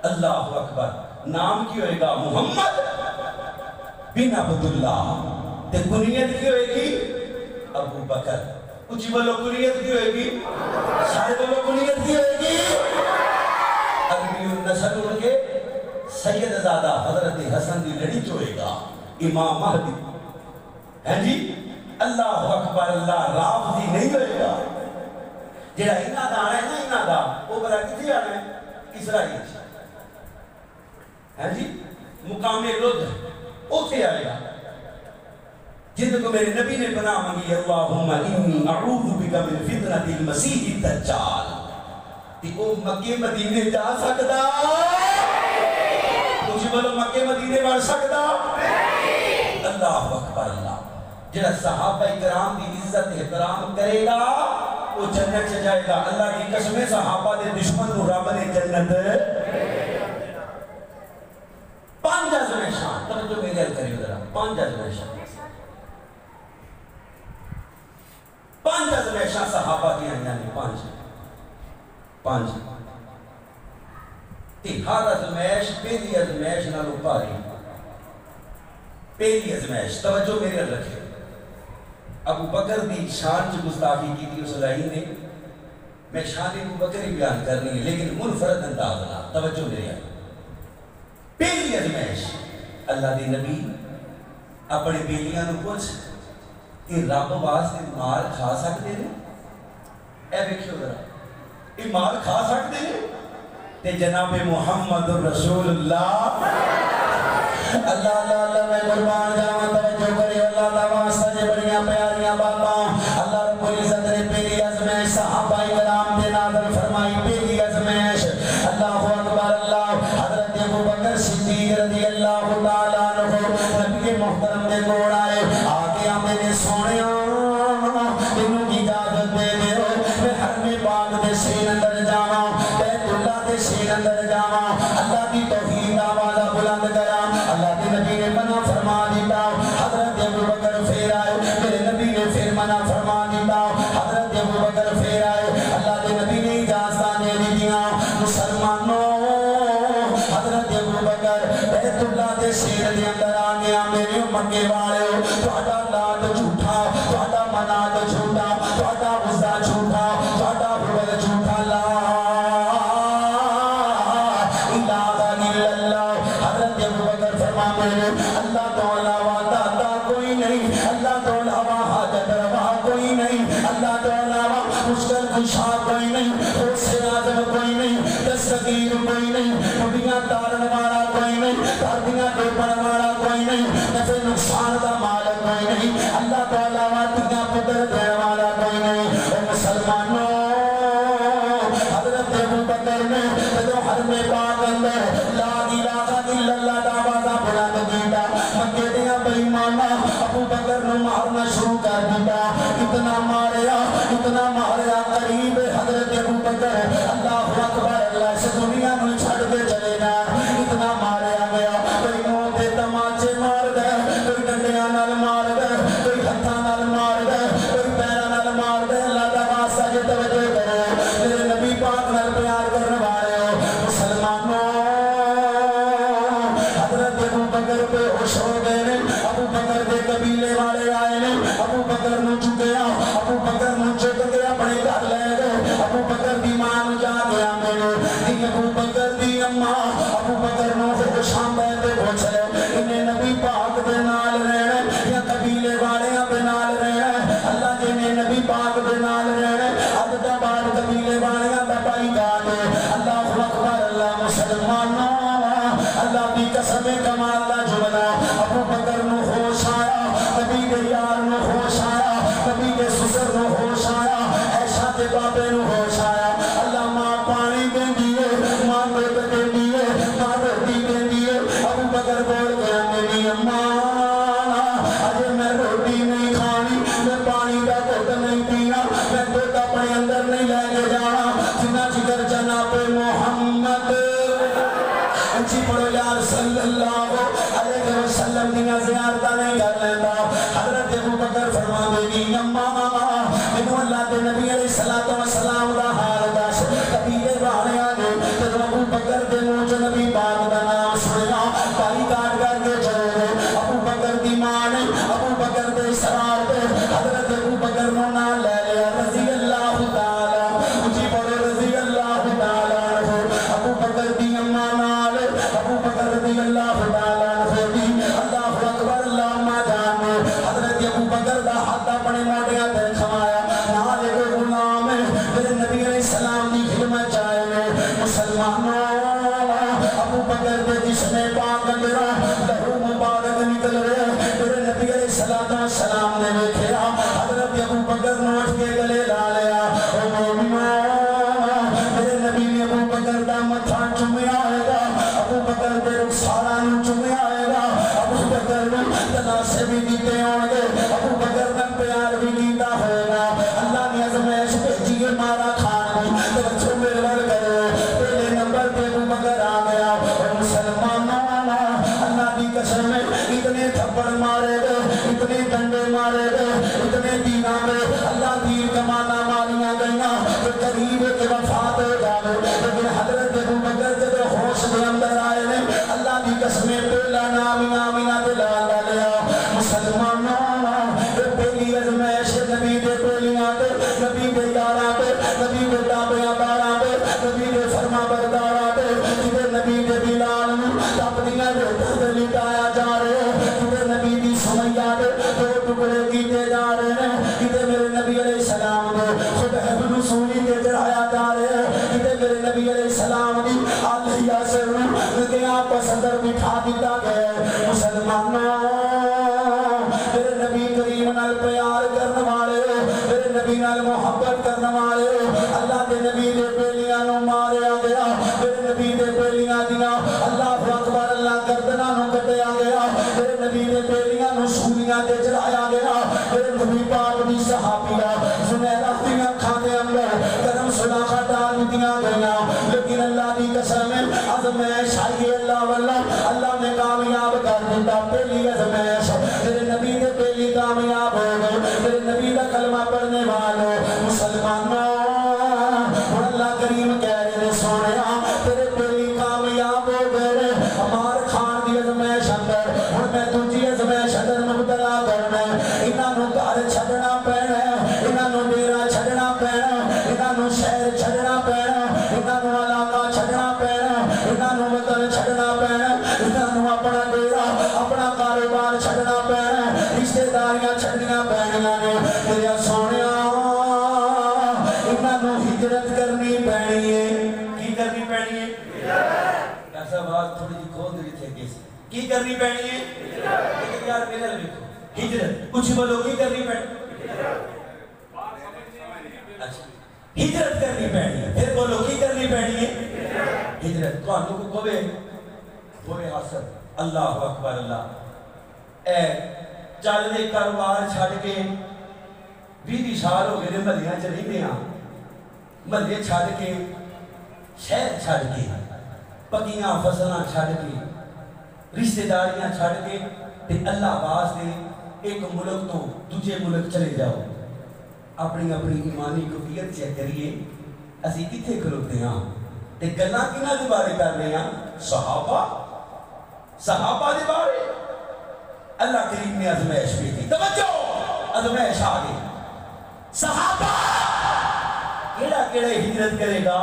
اللہ اکبر نام کی ہوئے گا محمد بن عبداللہ تے کنیت کی ہوئے گی ابو بکر اونچی بولو کنیت کی ہوئے گی سارے بولو کنیت کی ہوئے گی عربی النسل ان کے سید زادہ حضرت حسن دی لڑی چوئے گا امام مہدی ہیں جی اللہ اکبر اللہ رافضی نہیں ہوئے گا جڑا انہاں دا آنا ہے نا انہاں دا وہ بڑا کتنے آنا ہے اسرائیل ہیں جی مقام لد اوتھے آئے گا جن کو میرے نبی نے پناہ مانگی اللہم انی اعوذ بک من فتنۃ المسیح الدجال کہ وہ مکے مدینے جا سکتا مجھے بولو مکے مدینے بڑھ سکتا اللہ اکبر اللہ جنہا صحابہ کرام دی عزت احترام کرے گا وہ جنت سے جائے گا اللہ کی قسمیں صحابہ دے دشمن کو رب نے جنت 5 عظمِ شان توجہ میرے حل کریو ذرا 5 عظمِ شان 5 عظمِ شان صحابہ کی ہیں یعنی 5 تی ہر ازمیش پہلی ازمیش نالو پاری پہلی ازمیش توجہ میرے حل رکھے ابو بکر دی شان جو گستاخی کی تھی اس لائن نے میں شان ابو بکر ہی بیان کرنی ہے لیکن منفرد انداز نہ توجہ میرے حل پہلی ازمیش اللہ دی نبی اپنے بیلیاں نو پوچھ کہ رب واسطے مار کھا سکتے ہیں اے بیکھو ذرا یہ مار کھا سکتے ہیں تے جناب محمد رسول اللہ اللہ اللہ اللہ میں قربان جاواں توجہ کرے اللہ اللہ واسطہ جے بڑیاں پیاریاں باتاں اللہ رب العزت نے پہلی ازمیش صحابہ کرام دے نازل فرمائی پہلی ازمیش اللہ اکبر اللہ حضرت ابو بکر صدیق رضی اللہ تعالیٰ عنہ نبی محترم دے گوڑ آئے آگے ہمیں نے سونیا انہوں کی اجازت دے دے میں حرم پاک دے سین اندر جانا بیت مکے والے تہاڈا لات جھوٹا تہاڈا منات جھوٹا تہاڈا عزا جھوٹا تہاڈا حبل جھوٹا لا الہ الا اللہ حضرت ابوبکر فرماتے ہیں اللہ تو علاوہ داتا کوئی نہیں اللہ تو علاوہ حاجت روا کوئی نہیں اللہ تو علاوہ مشکل کشا کوئی نہیں غوث اعظم کوئی نہیں دستگیر کوئی نہیں بڑیاں تارن والا کوئی نہیں تاردیاں ڈوبن والا کوئی نہیں نفع نقصان کا مالک کوئی نہیں اللہ تو علاوہ تیاں پتر دین والا کوئی نہیں اے مسلمانوں حضرت ابوبکر نے جو حرم پاک اندر لا الہ الا اللہ دا آواز بلند کیتا مکے دیاں بے ایماناں ابوبکر نو مارنا شروع کر دیتا اتنا ماریا قریب حضرت ابوبکر اللہ اکبر اللہ سے دنیا میں چھڑ کے چلے گا اتنا ماریا گیا کوئی موت دے تماچے مار گئے کوئی ڈنڈیاں نال مار گئے کوئی ہتھاں نال مار گئے کوئی پیراں نال مار گئے اللہ دا واسطہ جے توجہ کرے میرے نبی پاک نال پیار کرنے والے مسلمانوں حضرت ابوبکر پہ ہوش ہو گئے ابوبکر دے قبیلے والے آئے نے ابوبکر نو چکیا ابوبکر نو چک کے اپنے گھر لے گئے ابوبکر دی ماں نو جا گیا میرے دی ابوبکر دی اماں ابوبکر نو ہوش آندا تے پوچھ لے انہیں نبی پاک دے نال رہنا یا قبیلے والیاں دے نال رہنا اللہ جی نے نبی پاک دے نال رہنا اب دا بعد قبیلے والیاں دا بائی کاٹ اللہ اکبر اللہ مسلمانوں اللہ دی قسم کمال دا جملہ ابوبکر نو ہوش آیا نبی دے یار نو ہوش آیا نبی دے سسر نو ہوش آیا عائشہ دے بابے نو ہوش آیا اللہ ماں پانی دیں دیئے ماں دودھ دیں دیئے ماں روٹی دیں دیئے ابوبکر بول گیا میری اماں اجے میں روٹی نہیں کھانی میں پانی دا گھٹ نہیں پینا میں دودھ اپنے اندر نہیں لے کے جانا جنہ جگر جناب محمد اچھی پڑھو یار صلی اللہ علیہ وسلم دینا زیارتہ نہیں کر لیتا حضرت ابوبکر فرما دیگی اماں میں اللہ دے نبی علیہ السلام دا حال داش قبیلے والے آگے جب ابوبکر دے منہ چ نبی پاک دا نام سنیا پائی کاٹ کر کے چلے گئے ابوبکر دی ماں نے ابوبکر دے اسرار پہ حضرت ابوبکر نو نام لے لیا رضی اللہ تعالی مجھے پڑھو رضی اللہ تعالی ابوبکر دی اماں نال ابوبکر رضی اللہ تعالی دی اللہ اکبر اللہ ما جان حضرت ابوبکر دا ہاتھ اپنے موڈیاں تے چھوایا نال ایک غلام میرے نبی علیہ السلام دی خدمت چاہے مسلمانوں ابوبکر دے جسم پاک اندر لہو مبارک نکل رہے میرے نبی علیہ السلام نے دیکھا حضرت ابوبکر نو اٹھ کے گلے لا لیا او مومنو میرے نبی نے ابوبکر دا متھا چومیا ہے ابوبکر دے رخسارا نو چومیا ہے ابوبکر نو تناسے بھی دیتے ہوں گے ابوبکر نو پیار بھی دیتا ہوگا اللہ نے ازمائش بھیجی ہے مارا کھان میں توجہ میرے ور کرو پہلے نمبر پہ ابوبکر آ گیا اور مسلمانوں اللہ کی قسم میں اتنے تھپڑ مارے گئے اتنے ڈنڈے مارے گئے اتنے دینا میں اللہ تیر کمانا ماریاں گئیاں کہ قریب کے وفات ہو جاوے لیکن حضرت ابوبکر جب ہوش دے اندر آئے نے اللہ کی قسم پہلا نام آمینہ دلا لیا مسلمانوں پہلی ازمائش نبی دے پہلیاں دے نبی دے یاراں دے نبی دے تابعیاں باراں دے نبی دے فرما برداراں دے جدے نبی دے بلال نو اپنیاں روٹاں تے لٹایا جا رہے جدے نبی دی سمیہ دے دو ٹکڑے کیتے جا رہے ہیں جدے میرے نبی علیہ السلام دے خدا ابن سوری تے چڑھایا جا رہے ہیں جدے میرے نبی علیہ السلام دی آلیہ سے لگے آپس اندر بٹھا دیتا گئے مسلمانوں میرے نبی کریم نال پیار کرنے والے میرے نبی نال محبت کرنے والے اللہ دے نبی دے بیلیاں نو ماریا گیا میرے نبی دے بیلیاں دیا اللہ اکبر اللہ گردناں نو کٹیا گیا میرے نبی دے بیلیاں نو سولیاں تے چڑھایا گیا میرے نبی پاک دی صحابیہ زنیرہ دی اکھاں دے اندر گرم سلاخہ ڈال دیا گیا لیکن اللہ دی قسم ازمائش آئی اللہ واللہ اللہ نے کامیاب کر دیتا پہلی ازمائش میرے نبی دے پہلی کامیاب ہو گئے میرے نبی دا کلمہ پڑھنے والوں مسلمانوں اور اللہ کریم کہہ رہے سونیا تیرے پہلی کامیاب ہو گئے ہمار خان دی ازمائش اندر اور میں تجھی ازمائش اندر پینی ہے کی کرنی پینی ہے ایسا بات تھوڑی جی کھول دے تھے کیسے کی کرنی پینی ہے لیکن یار میرے لکھو ہجرت کچھ بولو کی کرنی پینی اچھا ہجرت کرنی پینی ہے پھر بولو کی کرنی پینی ہے ہجرت تو آنوں کو کوئے حاصل اللہ اکبر اللہ اے چل دے کاروبار چھڑ کے 20 سال ہو گئے نے ملیاں چلی دیا ملے چھڑ کے شہر چھڑ کے پکیاں فصلاں چھڑ کے رشتہ داریاں چھڑ کے تے اللہ باز دے ایک ملک تو دوسرے ملک چلے جاؤ اپنی ایمانی کفیت چیک کریے اسی کتھے کھلوتے ہیں تے گلاں کنا دے بارے کر رہے ہیں صحابہ دے بارے اللہ کریم نے ازمائش بھی تھی توجہ ازمائش آ گئی صحابہ کیڑا ہجرت کرے گا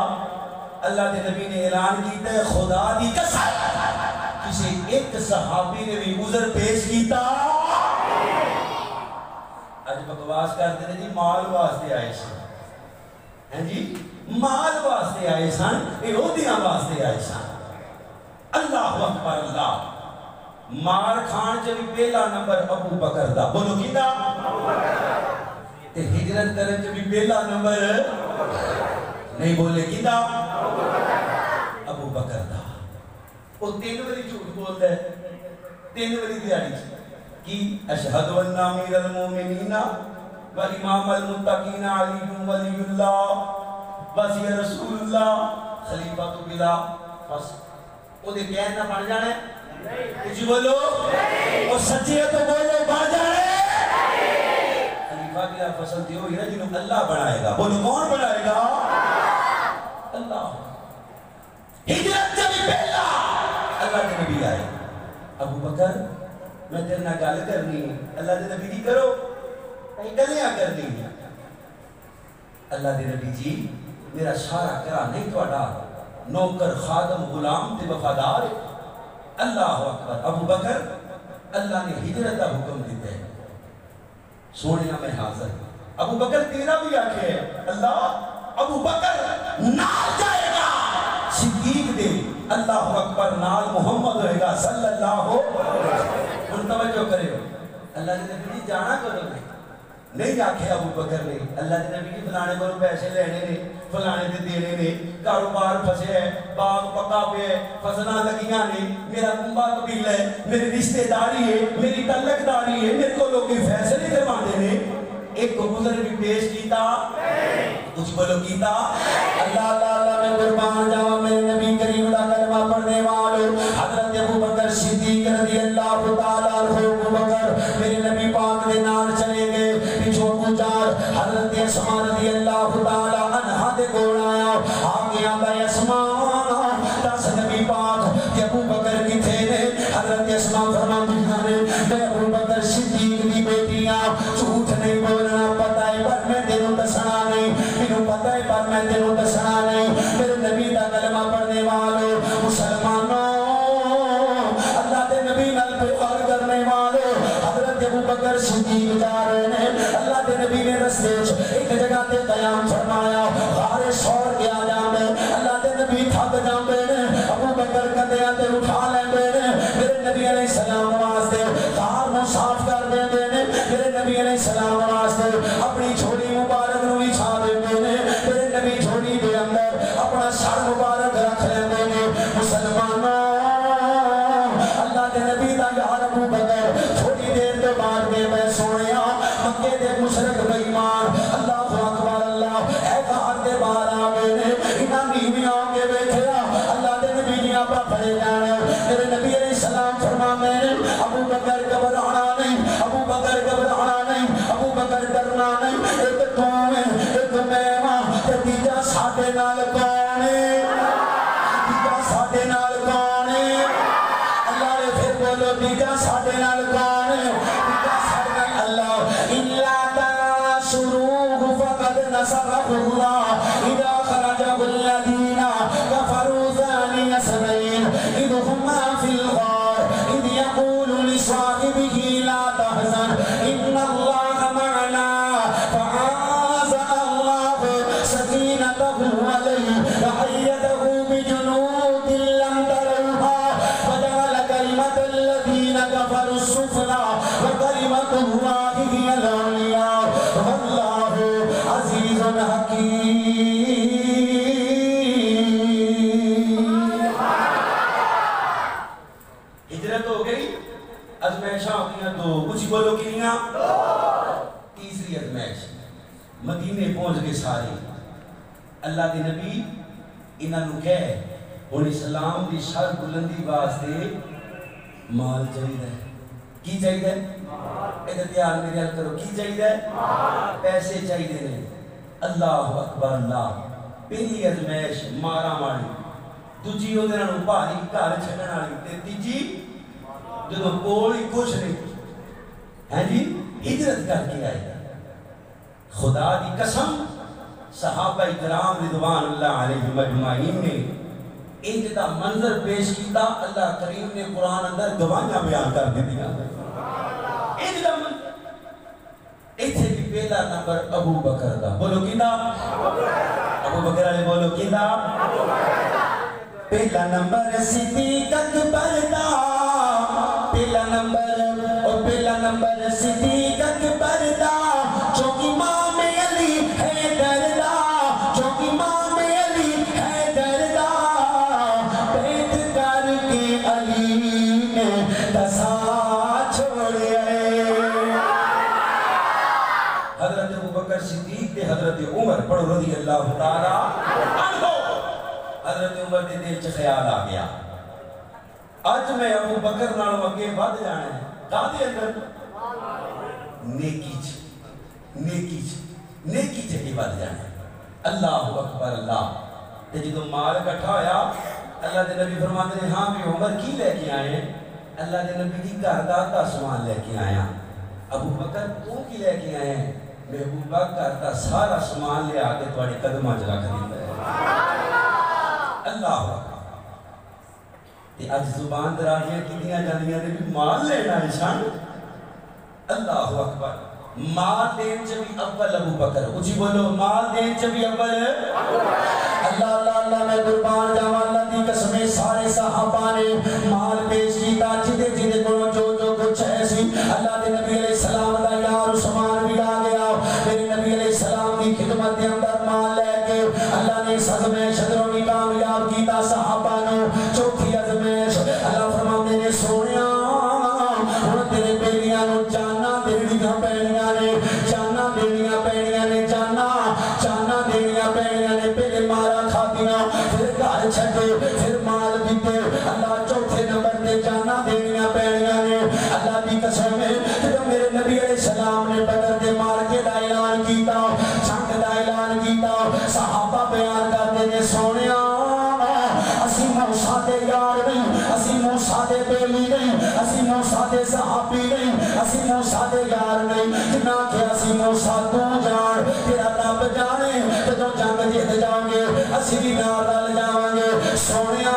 اللہ کے نبی نے اعلان کیتا ہے خدا دی قسم کسی ایک صحابی نے بھی عذر پیش کیتا آج بکواس کرتے ہیں جی مال واسطے آئے سن ہیں جی مال واسطے آئے سن یہودیاں واسطے آئے سن اللہ اکبر اللہ مار کھان چلی پہلا نمبر ابو بکر دا بولو کی دا تے ہجرت کرن چلی پہلا نمبر نہیں بولے کی دا ابو بکر دا وہ 3 بری جھوٹ بول دے 3 بری دیاری کی اشہد ان امیر المومنین و امام المتقین علی ولی اللہ وسی رسول اللہ خلیفہ تو بلا بس وہ دے کہنا بن جانے کچھ بولو اور سچے تو بولو بن جانے خلیفہ بلا فصل دیو ہی نا جنہوں اللہ بنائے گا بولو کون بنائے گا اللہ ہجرت جب پہلا اللہ کے نبی آئے ابو بکر میں تیرے نہ گل کرنی اللہ کے نبی دی کرو کہیں گلیاں کرنی اللہ کے نبی جی میرا سارا کرا نہیں توڑا نوکر خادم غلام تے وفادار اللہ اکبر ابو بکر اللہ نے ہجرت کا حکم دیتے ہیں سونے میں حاضر ابو بکر تیرا بھی آکھے اللہ ابو بکر نال جائے گا صدیق دے اللہ اکبر نال محمد ہوئے گا صلی اللہ ان توجہ کرے ہو اللہ نے نبی جانا کرو نہیں آکھے ابو بکر نے اللہ کے نبی کی فلانے کو پیسے لینے نے فلانے دے دینے نے کاروبار پھسے ہے باغ پکا پہ ہے فصلہ لگیاں نے میرا کنبہ قبیل ہے میری رشتہ داری ہے میری تعلق داری ہے میرے کو لوگ فیصلے کروا دینے ایک گزر بھی پیش کیتا کچھ بولو کیتا اللہ اللہ میں قربان جاؤں میرے نبی کریم اللہ کلمہ پڑھنے والوں حضرت ابو بکر صدیق رضی اللہ تعالیٰ ابو بکر میرے نبی پاک دے نال چلے گئے پچھو گزار حضرت اسماء رضی اللہ تعالیٰ عنہ دے گوڑ آیا آگے آگا اسماء دس نبی پاک کہ ابو بکر کی تھے نے حضرت اسماء فرما دیانے میں ابو بکر صدیق دی بیٹیاں جھوٹ نہیں بولنا پتہ ہے پر میں دنوں دسنا نہیں انہوں پتہ ہے پر میں دنوں دسنا نہیں میرے نبی دا کلمہ پڑھنے والوں مسلمانوں اللہ دے نبی نال پیار کرنے والوں حضرت ابو بکر صدیق جا رہے ہیں اللہ دے نبی نے رستے ایک جگہ تے قیام فرمایا غار سور کیا جاندے اللہ دے نبی تھک جاندے ابو بکر کدیاں تے اٹھا لیندے میرے نبی علیہ السلام واسطے غار نو صاف کر دیندے میرے نبی علیہ السلام واسطے اپنی جھولی مبارک نو بچھا دیندے میرے نبی جھولی دے اندر اپنا سر مبارک رکھ لیندے مسلمانوں اللہ دے نبی دا یار ابو بکر تھوڑی دیر تو بعد میں سویا مکے دے مشرک بے ایمان اللہ اکبر اللہ اے غار دے باہر آ گئے انہاں نیویں آ کے بیٹھے اللہ دے نبی جی آپ پڑھے جانے میرے نبی علیہ السلام فرماتے ہیں ابو بکر گھبرانا نہیں ابو بکر گھبرانا نہیں ابو بکر ڈرنا نہیں ایک تو میں ایک میں ماں تے تیجا ساڈے نال کون ہے تیجا ساڈے نال کون ہے اللہ نے پھر بولو تیجا ساڈے نال کون ہے تیجا ساڈے نال اللہ الا تنصروه فقد نصره الله اذا خرجه الذين كفروا ثاني اثنين اذ هما في الغار اذ يقول لصاحبه لا تحزن ان الله معنا فأنزل الله سكينته عليه سارے اللہ دے نبی انہاں نوں کہے ہن اسلام دی سر بلندی واسطے مال چاہیے کی چاہیے ادھر دھیان میرے حل کرو کی چاہیے پیسے چاہیے نے اللہ اکبر اللہ پہلی ازمائش مارا ماری دوجی وہ دنوں بھاری گھر چھڈن والی تے تیجی جدوں کول ہی کچھ نہیں ہے جی ہجرت کر کے آئے خدا دی قسم صحابہ کرام رضوان اللہ علیہم اجمعین نے انج دا منظر پیش کیتا اللہ کریم نے قرآن اندر گواہیاں بیان کر دیا انج دا منظر ایتھے بھی پہلا نمبر ابو بکر دا بولو کیندا ابو بکر علیہ بولو کیندا پہلا نمبر صدیق اکبر دا پہلا نمبر صدیق اکبر دا جو امام علی حیدر دا جو امام علی حیدر دا بیعت کر کے علی نے دسا چھوڑے حضرت ابو بکر صدیق دے حضرت عمر پڑھو رضی اللہ تعالیٰ عنہ حضرت عمر دے دل چ خیال آ گیا آج میں ابو بکر نالوں اگے بڑھ جانا ہے کہاں دے اندر نیکی چ بڑھ جانا ہے اللہ اکبر اللہ تے جدوں مال اکٹھا ہویا اللہ دے نبی فرماتے ہیں ہاں بھی عمر کی لے کے آئے ہیں اللہ دے نبی کی گھر دا سامان لے کے آیا ابو بکر تو کی لے کے آئے ہیں محبوبہ گھر دا سارا سامان لے آ کے تواڈے قدماں چ رکھ دیندا ہے اللہ تے اج زبان درازیاں کیتیاں جاندیاں نے بھی مال لینا ہے شان اللہ اکبر مال دین چ بھی اول ابو بکر اچھی بولو مال دین چ بھی اول اللہ اللہ اللہ میں قربان جاواں اللہ دی قسم سارے صحابہ نے مال پیش کیتا جدے کولوں جو کچھ ہے سی اللہ دے نبی علیہ السلام دا یار عثمان بھی آ گیا میرے نبی علیہ السلام دی خدمت دے اندر مال لے کے اللہ نے اس ازمائش شدروں نے کامیاب کیتا صحابہ نو چوتھی ازمائش اللہ فرماندے نے سونیا ہن تیرے بیلیاں نو جانا دینیاں پینیاں نے جانا دینیاں پینیاں نے جانا دینیاں پینیاں نے پہلے مارا کھاتیاں پھر گھر چھڈے پھر مال دیتے اللہ چوتھے نمبر تے جانا دینیاں پینیاں نے اللہ دی قسم ہے جب میرے نبی علیہ السلام نے بدر دے مارکے دا اعلان کیتا جنگ دا اعلان کیتا صحابہ بیان کرتے نے سونیا اسی موسیٰ دے یار نہیں اسی موسیٰ دے بیلی نہیں اسی موسیٰ دے صحابی نہیں اسی موسیٰ دے یار نہیں جنا کہ اسی موسیٰ تو جان تیرا رب جانے تو جنگ جیت جاؤں گے اسی بھی نال رل جاؤں گے سونیا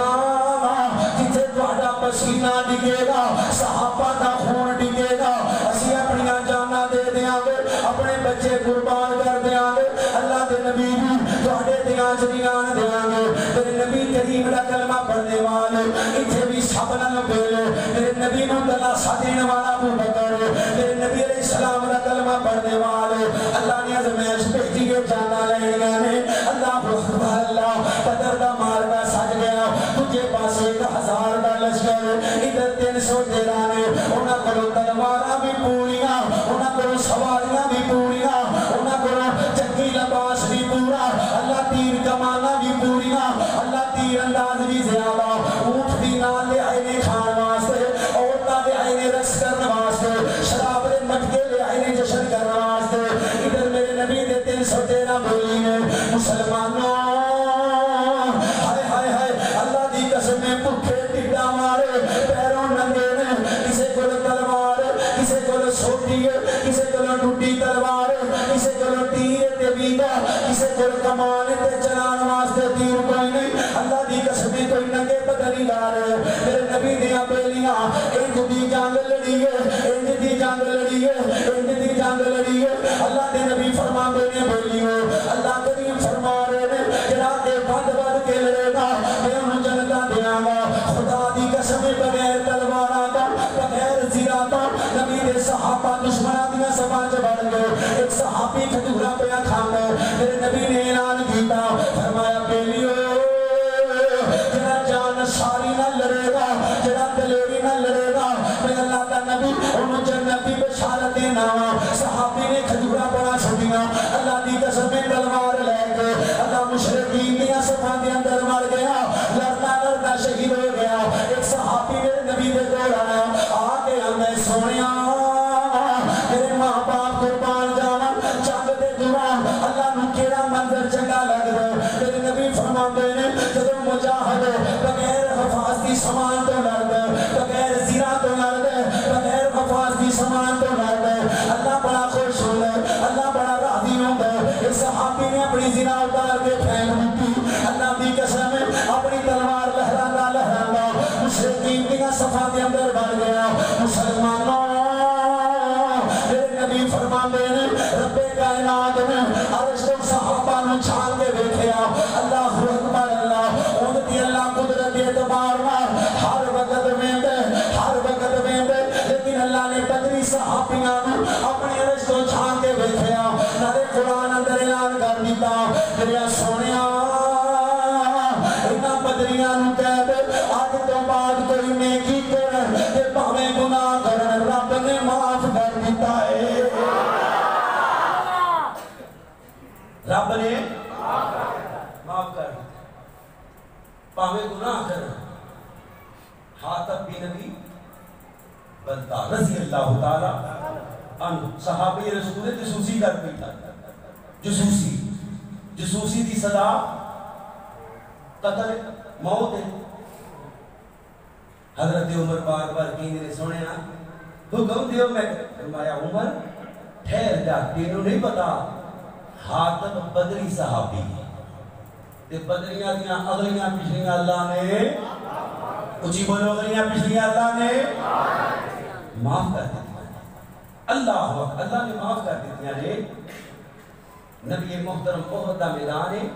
جتھے تہاڈا پسینہ ڈگے گا صحابہ دا خون ڈگے گا اسی اپنی جاناں دے دیاں گے اپنے بچے قربان کر دیاں گے اللہ دے نبی بھی تہاڈے دیاں جان دیاں گے میرے نبی کریم دا کلمہ پڑھنے والے اتھے بھی سب نال پہلے میرے نبی نو دلاسا دین والا ابو بکر میرے نبی علیہ السلام دا کلمہ پڑھنے والے اللہ نے ازمائش بھیجی ہے جانا لینیاں نے اللہ اکبر اللہ بدر دا مارکا سج گیا تجھے پاس 1000 دا لشکر ادھر 313 نے انہاں کولوں تلواراں بھی پوریاں انہاں کولوں سواریاں بھی پوریاں انہاں کولوں جنگی لباس بھی پورا اللہ تیر کماناں بھی پوریاں اللہ تیر انداز بھی زیادہ اونٹ بھی نال لے آئے نے کھان واسطے عورتاں لے آئے نے رقص کرنے واسطے شراب دے مٹکے لے آئے نے جشن کرنے واسطے ادھر میرے نبی دے 313 بولی نے مسلمانوں ہائے ہائے ہائے اللہ دی قسم میں بھوکے ٹڈا مارے پیروں ننگے نے کسے کول تلوار کسے کول سوٹی کسے کول ٹوٹی تلوار کسے کول تیر تے بیگا کسے کول کمان تے چلان واسطے تیر کوئی نہیں اللہ دی قسم میں کوئی ننگے بدنی لا رہے میرے نبی دیاں بیلیاں انج دی جنگ لڑی ہے انج دی جنگ لڑی ہے انج دی جنگ لڑی ہے اللہ دے نبی فرماندے نے بیلیوں اللہ کریم فرما رہے نے جڑا تے بند کے لڑے گا میں انہوں جنتا دیاں گا خدا دی قسم بغیر تلواراں دا بغیر زیرہ دا نبی دے صحابہ دشمناں دیاں سباں چ بڑھ گئے ایک صحابی کھجورا پیا کھاندا میرے نبی نے اعلان کیتا فرمایا بیلیو جڑا جان ساری نہ لڑے گا جڑا دلیری نہ لڑے گا میں اللہ دا نبی انہوں جنت دی بشارت دینا صحابی نے کھجورا پڑا چھڈیاں اللہ دی قسم تلوار مجاہد بغیر حفاظ دی سامان تو لڑ دے بغیر زنا تو لڑ دے بغیر حفاظ دی سامان تو لڑ دے اللہ بڑا خوش ہو لے اللہ بڑا راضی ہو دے اس صحابی نے اپنی زنا اتار کے پھینک دیتی اللہ دی قسم اپنی تلوار لہرانا لہرانا مشرقین دینا صفحہ کے اندر بڑھ گیا مسلمانوں میرے نبی فرماندے نے رب کائنات نے عرش تو صحابہ نو چھان کے دیکھیا اللہ اکبر اللہ ان دی اللہ قدرت اعتبار ہر وقت میں دے لیکن اللہ نے بدری صحابیاں نو اپنے عرش تو چھان کے دیکھیا نارے قرآن اندر اعلان کر دیتا میرے سونیا انہاں بدریاں نو کہہ دے آج تو بعد کوئی نیکی کرن تے بھاویں گناہ کرن رب نے معاف کر دیتا ہے رب نے معاف کر دیتا پاوے گناہ کرن حاتب بھی نبی بنتا رضی اللہ تعالیٰ عنہ صحابی رسول جسوسی کر پیتا جسوسی دی صدا قتل موت ہے حضرت عمر بار بار کہیں نے سنے نا حکم دیو میں فرمایا عمر ٹھہر جا تینوں نہیں پتا حاتب بدری صحابی تے بدریاں دیاں اگلیاں پچھلیاں اللہ نے اچھی بولو اگلیاں پچھلیاں اللہ نے معاف کر دیتی اللہ نے معاف کر دیتی ہیں نبی محترم احد دا میدان ہے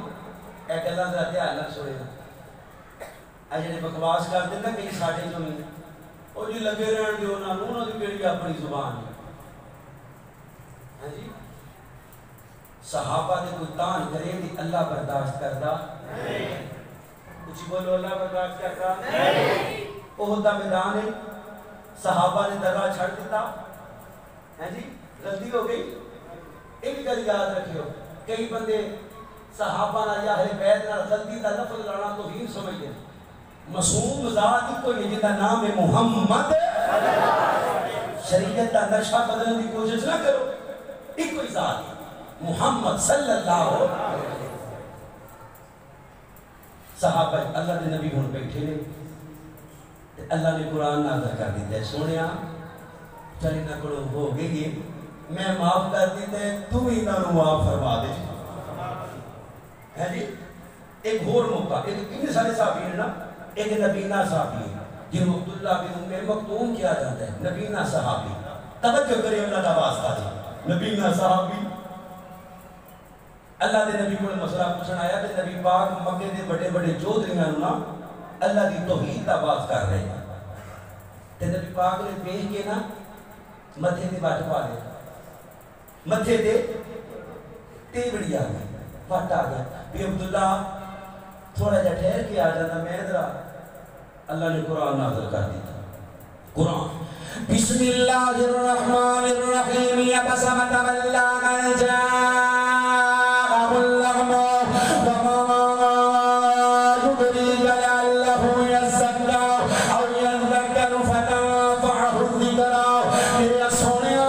ایک اللہ ذرا دھیان نہ سنے اجے بکواس کر دینا کہ ساڈے جو نہیں او جی لگے رہن دیو انہاں دی کیڑی اپنی زبان ہے ہاں جی صحابہ نے کوئی تان کرے دی اللہ برداشت کردا نہیں کچھ بولو اللہ برداشت کردا نہیں احد دا میدان ہے صحابہ نے درا چھڑ دیتا ہیں جی غلطی ہو گئی ایک گل یاد رکھیو کئی بندے صحابہ نہ یا اہل بیت نہ غلطی دا لفظ لانا توہین سمجھتے ہیں معصوم ذات ہی کوئی جن کا نام ہے محمد شریعت کا نقشہ بدلنے کی کوشش نہ کرو ایک کوئی ذات محمد صلی اللہ علیہ وسلم صحابہ اللہ نے نبی ہون بیٹھے نے اللہ نے قرآن نازل کر دیتا ہے سونیا چلی نہ کرو ہو گئی میں معاف کر دیتے تم ہی نہ معاف فرما دے ہے جی ایک اور موقع ایک کتنے سارے صحابی ہیں نا ایک نبینہ صحابی ہے جن عبداللہ بن ام مکتوم کیا جاتا ہے نبینہ صحابی توجہ کرے اللہ کا واسطہ جی نبینہ صحابی اللہ دے نبی کو مسئلہ پوچھنا آیا کہ نبی پاک مکے دے بڑے بڑے چودھریاں نا اللہ دی توحید کا بات کر رہے ہیں تے نبی پاک نے پیش کے نا متھے دے بات پا لے متھے دے تیوڑی آ گئی پھٹ آ گیا بھی عبداللہ تھوڑا جا ٹھہر کے آ جانا میں ذرا اللہ نے قرآن نازل کر دیتا قرآن بسم اللہ الرحمن الرحیم یبسم تولى من جاءه الأعمى وما يدريك لعله يزكى أو يذكر فتنفعه الذكرى میرے سونیا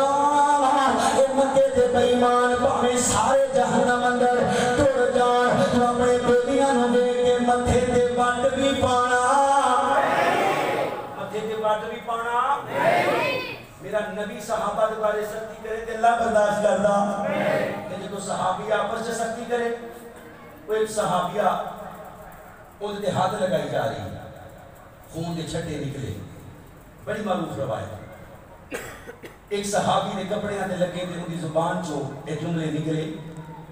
مکے دے بے ایمان بھاویں سارے جہنم اندر ٹر جان تو اپنے بیٹیاں نوں دے کے متھے تے وٹ بھی پانا متھے تے وٹ بھی پانا میرا نبی صحابہ دے بارے سختی کرے تے اللہ برداشت کردا کہ جو صحابی آپس میں سختی کرے وہ ایک صحابیہ ان دے ہاتھ لگائی جا رہی ہے خون دے چھٹے نکلے بڑی معروف روایت ایک صحابی نے کپڑے آتے لگے تھے ان کی زبان چو ایک جملے نکلے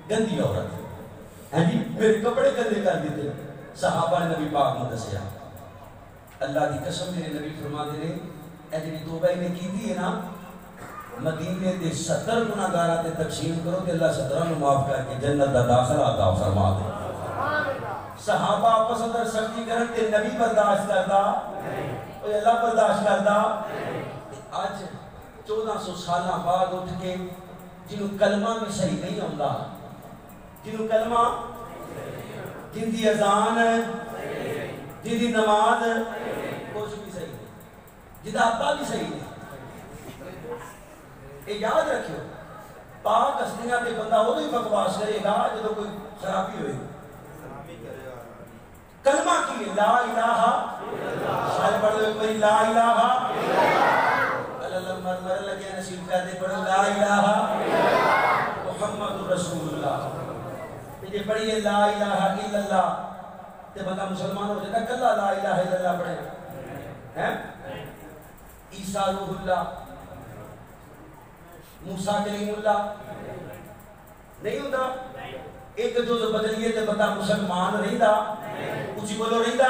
گندی عورت ہیں جی میرے کپڑے گندے کر دیتے صحابہ نے نبی پاک میں دسیا اللہ کی قسم میرے نبی فرما دے رہے اے جی توبہ نے کی دی ہے نا مدینے دے 70 گناہگاراں تے تقسیم کرو تے اللہ 17 نو معاف کر کے جنت دا داخلہ عطا فرما دے صحابہ آپس اندر سختی کرن تے نبی برداشت کردا اوے اللہ برداشت کردا آج 1400 سالہ بعد اٹھ کے جنہوں کلمہ میں صحیح نہیں ہوندا جنہوں کلمہ جن دی اذان جن دی نماز کچھ بھی صحیح نہیں جن دا ابا بھی صحیح نہیں یہ یاد رکھو پاک ہستیاں تے بندہ وہ بھی بکواس کرے گا جب کوئی خرابی ہوئے کلمہ کی لا الہ شاید پڑھ دو کوئی لا الہ اللہ مرمر لگے نصیب کر دے پڑھو لا الہ محمد رسول اللہ یہ پڑھئے لا الہ الا اللہ تے بندہ مسلمان ہو جائے کلا لا الہ الا اللہ پڑھے عیسیٰ روح اللہ موسیٰ کلیم اللہ نہیں ہوتا ایک جو بدلیے تے بندہ مسلمان رہندا اچھی بولو رہندا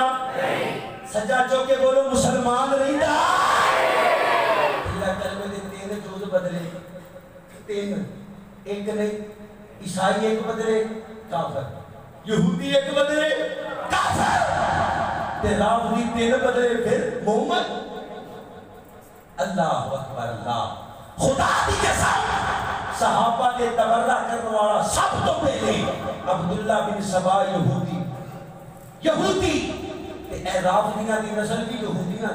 سجا چوکے بولو مسلمان رہندا اللہ کلمے دے تین جو بدلے تین ایک نے عیسائی ایک بدلے کافر یہودی ایک بدلے کافر تے رافضی تین بدلے پھر محمد اللہ اکبر اللہ خدا دی قسم صحابہ کے تبرہ کرنے والا سب تو پہلے عبداللہ بن سبا یہودی اے رافضیاں دی نسل بھی یہودیاں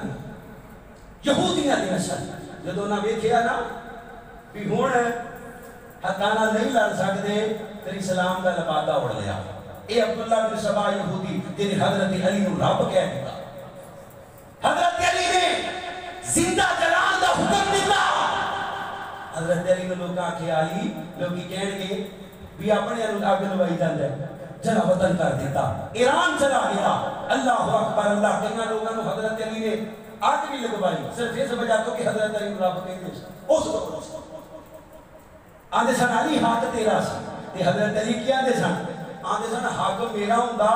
دی نسل جدو نہ ویکھیا نا بھی ہون حقانہ نہیں لڑ سکتے تیری اسلام کا لبادہ اڑ لیا اے عبداللہ بن سبا یہودی جنہیں حضرت علی نے رب کہہ دیتا حضرت علی نے زندہ جلال دا حکم دیتا حضرت علی نے لوگ آنکھیں آئی لوگی کہن گے بھی اپنے آگے لوائی جان جائے چلا وطن کر دیتا ایران چلا گیا اللہ اکبر اللہ کہنا لوگوں نے حضرت علی نے آگ بھی لگوائی صرف یہ سمجھا تو کہ حضرت علی نے رب کہتے اس آدھے سن علی حق تیرا سی تے حضرت علی کیا آدھے سن آدھے سن حق میرا ہوندہ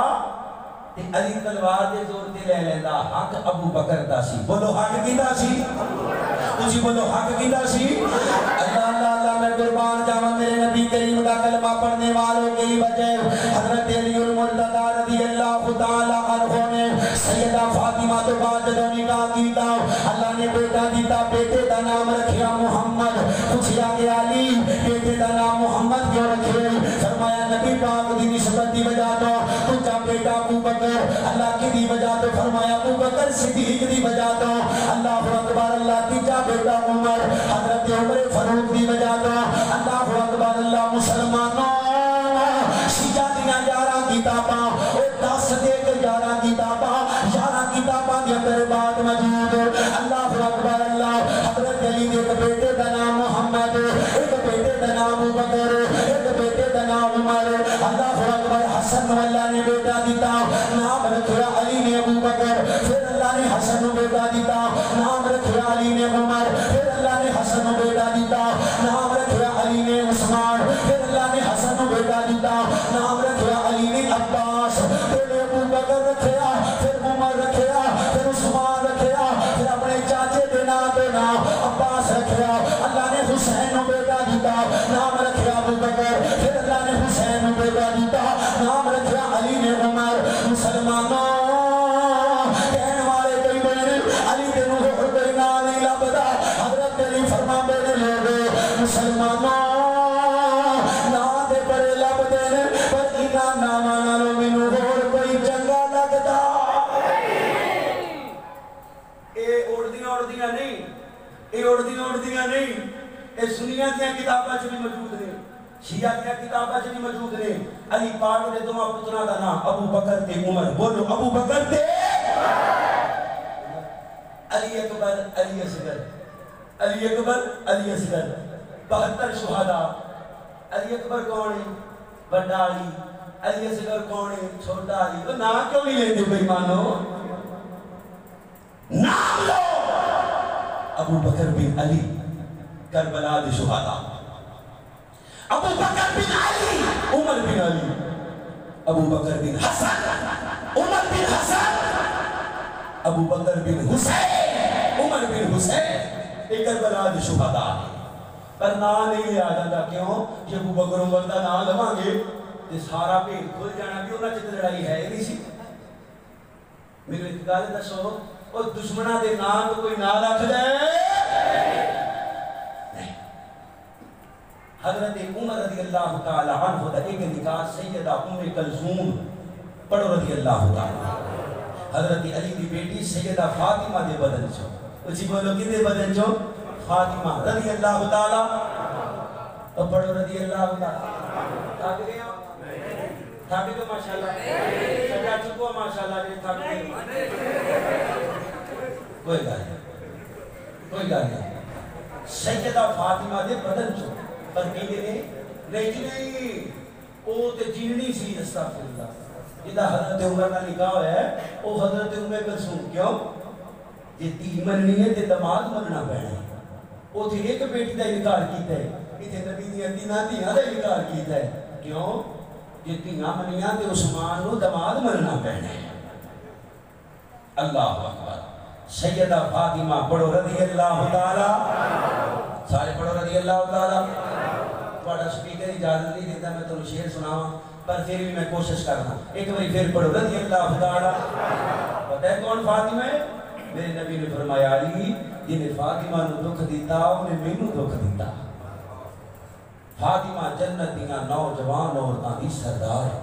تے علی تلوار دے زور تے لے لیندہ حق ابو بکر دا سی بولو حق کیندہ سی تجھے بولو حق کیندہ سی اللہ اللہ اللہ میں قربان جاؤں میرے نبی کریم کا کلمہ پڑھنے والوں کی وجہ حضرت علی المرتضی رضی اللہ تعالی عنہ نے سیدہ فاطمہ تو بعد جدوں نکاح کیتا اللہ نے بیٹا دیتا بیٹے دا نام رکھیا محمد پوچھیا کہ علی بیٹے دا نام محمد کیوں رکھے فرمایا نبی پاک دی نسبت دی وجہ تو تجھا بیٹا ابو بکر اللہ کی دی وجہ تو فرمایا ابو بکر صدیق دی وجہ تو اللہ اکبر اللہ تیجا بیٹا عمر حضرت عمر فاروق دی وجہ تو اللہ اکبر اللہ مسلمانوں شیعہ دینا 11 کتاباں اور 10 دے کے 11 کتاباں 11 کتاباں کے اندر بات موجود اللہ اکبر اللہ حضرت علی کے ایک بیٹے کا نام محمد ایک بیٹے کا نام ابو بکر ایک بیٹے کا نام عمر اللہ اکبر حسن اللہ نے بیٹا دیتا نام رکھیا علی نے ابو بکر پھر اللہ نے حسن بیٹا دیتا نام رکھیا علی نے عمر پھر اللہ نے حسن بیٹا دیتا نام رکھیا علی نے عثمان پھر اللہ نے حسن بیٹا دیتا نام رکھیا علی نے عباس پھر ابو بکر رکھیا پھر عمر رکھیا پھر عثمان رکھیا پھر اپنے چاچے دینا عباس رکھیا اللہ نے حسین بیٹا دیتا نام رکھیا ابو بکر پھر اللہ نے حسین بیٹا دیتا نام رکھیا علی نے عمر مسلمانوں کہنے والے کوئی بنے علی کے روح کوئی نہ نہیں لبدا حضرت علی فرما میرے لوگ مسلمانوں نہ دے بڑے لب دے پر اینا نامانا لو منو اور کوئی چنگا لگدا اے اڑدیاں نہیں اے اڑدیاں نہیں اے سنیاں دیا کتابہ جو بھی موجود ہیں شیعہ دیا کتابہ جو بھی موجود ہیں علی پاک نے دو پترہ دا نام ابو بکر تے عمر بولو ابو بکر تے علی اکبر علی اصغر علی اکبر علی اصغر 72 شہداء علی اکبر کون ہے بڑا علی علی اصغر کون ہے چھوٹا علی تو نام کیوں نہیں لیتے بھائی مانو نام لو ابو بکر بن علی کربلا دے شہداء ابو بکر بن علی عمر بن علی ابو بکر بن حسن عمر بن حسن ابو بکر بن حسین عمر بن حسین ایک کربلا دے شہداء پر نام نہیں لیا جاتا کیوں کہ ابو بکر عمر دا نام لواں گے تے سارا پیٹ کھل جانا بھی انہاں چ لڑائی ہے نہیں سی میرے ایک گل دسو او دشمناں دے نام تو کوئی نام رکھ دے حضرت عمر رضی اللہ تعالی عنہ دا ایک نکاح سیدہ ام کلثوم پڑھو رضی اللہ تعالی حضرت علی دی بیٹی سیدہ فاطمہ دے بدن چو اچھی بولو کی دے بدن چو فاطمہ رضی اللہ تعالی اور پڑھو رضی اللہ تعالی آگے گئے تھک گئے ماشاءاللہ سجا چکو ماشاءاللہ جی تھک گئے کوئی گل نہیں سیدہ فاطمہ دے بدن چو پر کہنے نے نہیں او تے جینی سی استغفر اللہ جدا حضرت عمر کا نکاح ہے او حضرت ام کلثوم کیوں جی تی مننی ہے تے دماد مننا پینا او تھی ایک بیٹی دا انکار کیتا ہے اتنے نبی دی تیناں دھیاں دا انکار کیتا ہے کیوں جی تیاں منیاں تے عثمان نو دماد مننا پینا ہے اللہ اکبر سیدہ فاطمہ پڑھو رضی اللہ تعالی سارے پڑھو رضی اللہ تعالی بڑا سپیکر اجازت نہیں دیتا میں تو شعر سناواں پر پھر بھی میں کوشش کرنا ایک باری پھر پڑھو رضی اللہ تعالی پتہ ہے کون فاطمہ ہے میرے نبی نے فرمایا علی جنہیں فاطمہ نے دکھ دیتا انہیں مینوں دکھ دیتا فاطمہ جنت دیاں نوجوان عورتاں دی سردار ہے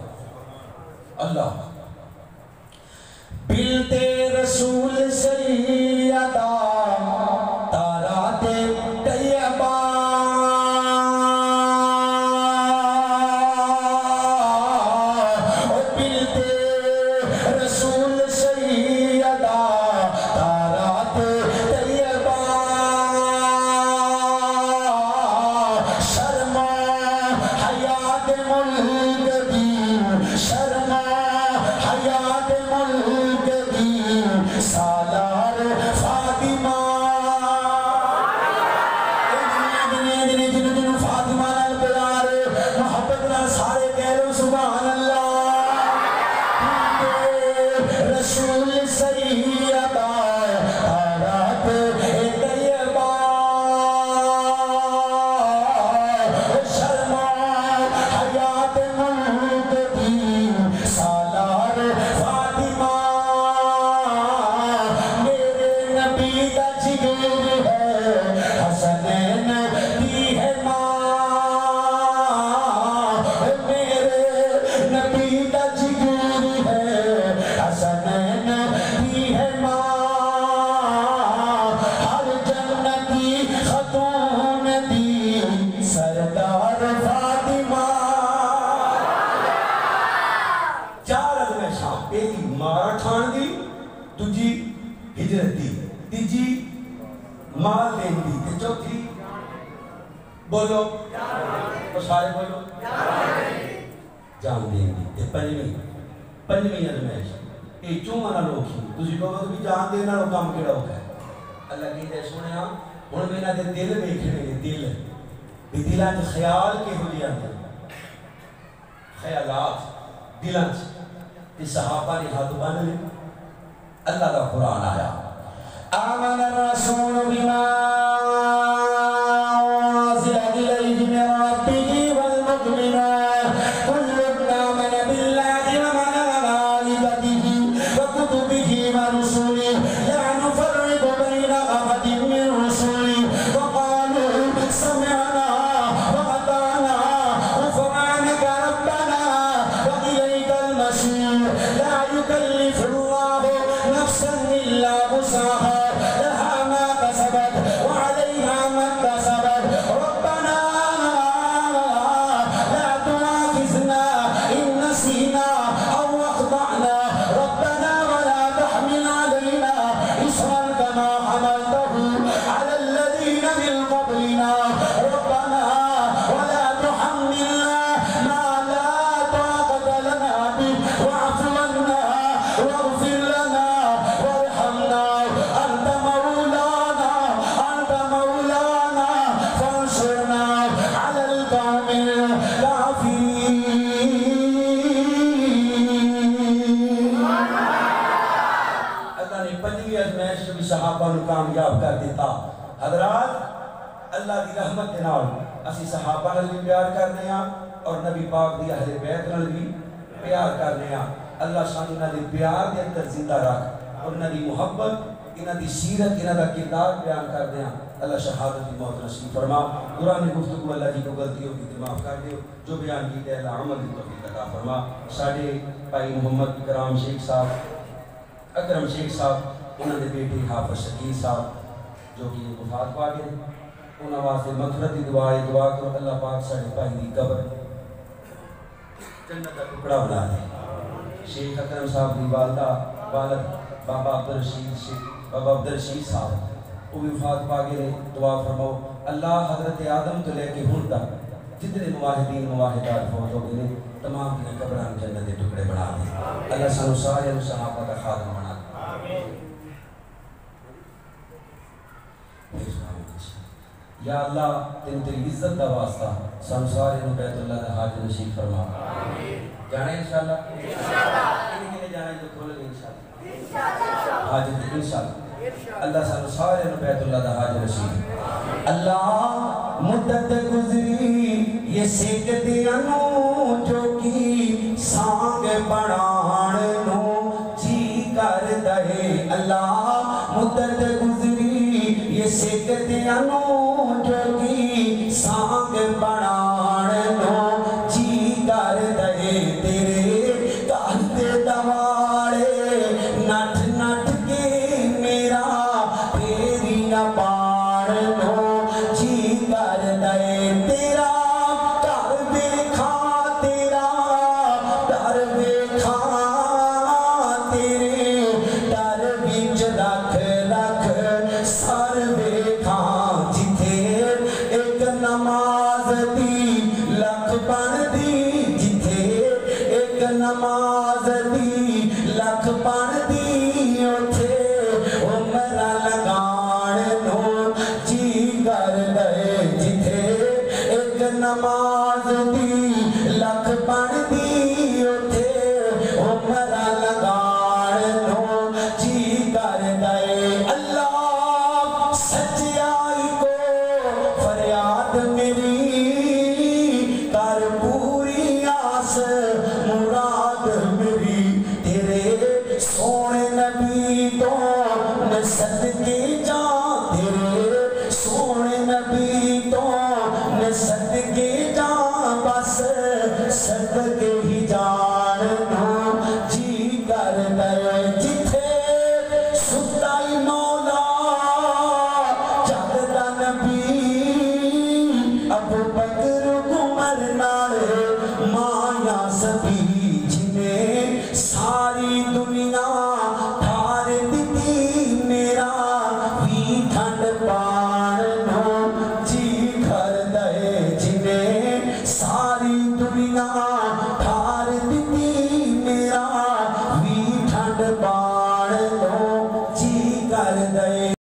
اللہ بلتے رسول سیدہ تارات طیبہ بلتے رسول سیدہ تارات طیبہ شرما حیات ملک دی شرما حیات ملک دی سالار فاطمہ جن فاطمہ نال پیار محبت نال سارے کہہ لو سبحان اللہ رسول سیدہ تارات طیبہ شرما حیات ملک دی سالار فاطمہ میرے نبی دا جگر ہے حسنین دی ہے ماں میرے نبی دا جگر ہے حسنین دی ہے ماں ہر جنتی خاتون دی سردار فاطمہ چار عزمیں شام پہلی مارا ٹھان دی دوجی ہجرت دی تیجی مال دین دی تے چوتھی بولو وہ سارے بولو جان دین دی تے پنجویں عزمیں یہ چومانا لوگ ہی تسی کہو کہ جان دینا لوگ کام کیڑا ہوتا ہے اللہ کی تے سنے ہاں ہن میرا دے دل ویکھنے دل بھی دلاں وچ خیال کہو جے آندے خیالات دلاں وچ تے صحابہ نے ہاتھ بن لے اللہ کا قرآن آیا آمن الرسول بما أنزل إليه من ربه والمؤمنون كل آمن بالله وملائكته وكتبه ورسله لا نفرق بين أحد من رسله وقالوا سمعنا وأطعنا غفرانك ربنا وإليك المصير لا يكلف الله نفسا إلا وسعها لها ما كسبت وعليها ما اكتسبت ربنا لا تؤاخذنا إن نسينا أو أخطأنا ربنا ولا تحمل علينا إصرا كما حملته على الذين من قبلنا ربنا ولا تحملنا ما لا طاقة لنا به واعف عنا واغفر لنا وارحمنا أنت مولانا فانصرنا على القوم الكافرين اللہ نے پنجویں آزمائش بھی صحابہ کو کامیاب کر دیتا حضرات اللہ دی رحمت کے نال اسی صحابہ نال بھی پیار کرنے ہاں اور نبی پاک دی اہل بیت نال بھی پیار کرنے ہاں اللہ سانو انہاں دے پیار دے اندر زندہ رکھ اور انہاں دی محبت انہاں دی سیرت انہاں دا کردار بیان کر دے ہاں اللہ شہادت کی موت نصیب فرما قرآن گفتگو اللہ جی کو غلطیوں کی معاف کر دیو جو بیان کیتے اللہ عمل کی توفیق عطا فرما ساڈے بھائی محمد کرام شیخ صاحب اکرم شیخ صاحب انہوں نے بیٹے حافظ شکیر صاحب جو کہ وفات پا گئے انہوں واسطے مغفرت دی دعا کرو اللہ پاک ساڈے بھائی دی قبر جنت کا ٹکڑا بنا دے۔ شیخ اکرم صاحب کی والد بابا عبدالرشید صاحب وہ بھی وفات پا گئے، دعا فرماؤ اللہ حضرت آدم تو لے کے ہن تک جتنے مواحدین مواحدات فوت ہو گئے تمام کی قبران جنت کے ٹکڑے بنا دے۔ اللہ سانو سارے صحابہ کا خادم بنا دے۔ یا اللہ تیری عزت دا واسطہ سانو سارے بیت اللہ دا حاج نصیب فرما۔ جانے انشاءاللہ کنے جانا ہے تو کھول گے انشاءاللہ حاج انشاءاللہ اللہ سانو سارے بیت اللہ دا حاج نصیب۔ اللہ مدت گزری یہ سکھ دیانو جو کی سانگ بڑھان نو جی کر دے۔ اللہ مدت گزری یہ سکھ دیانو جو کی سانگ بڑھان نو جی کر دے۔ تیرے کہتے دوارے نٹ نٹ کے میرا تیری نہ پار نو جی کر دے۔ تیرا در دیکھا تیرا در دیکھا تیرے در بچ رکھ رکھ سر دیکھا جتھے ایک نماز دی لکھ بن دی جتھے ایک نماز دی لکھ بن دی اتھے عمرہ لگان نو جی کر دے۔ جتھے ایک نماز دی لکھ بن دی اتھے عمرہ لگان نو جی کر دے۔ اللہ سچائی کو فریاد میری کر پوری آس مراد میری تیرے سونے نبی تو میں صدقے جاں تیرے سونے نبی تو میں صدقے جاں بس صدقے ہی جان نو جی کر دے۔ جتھے ستائی مولا جگدہ نبی ابو بکر عمر نال مایا سبھی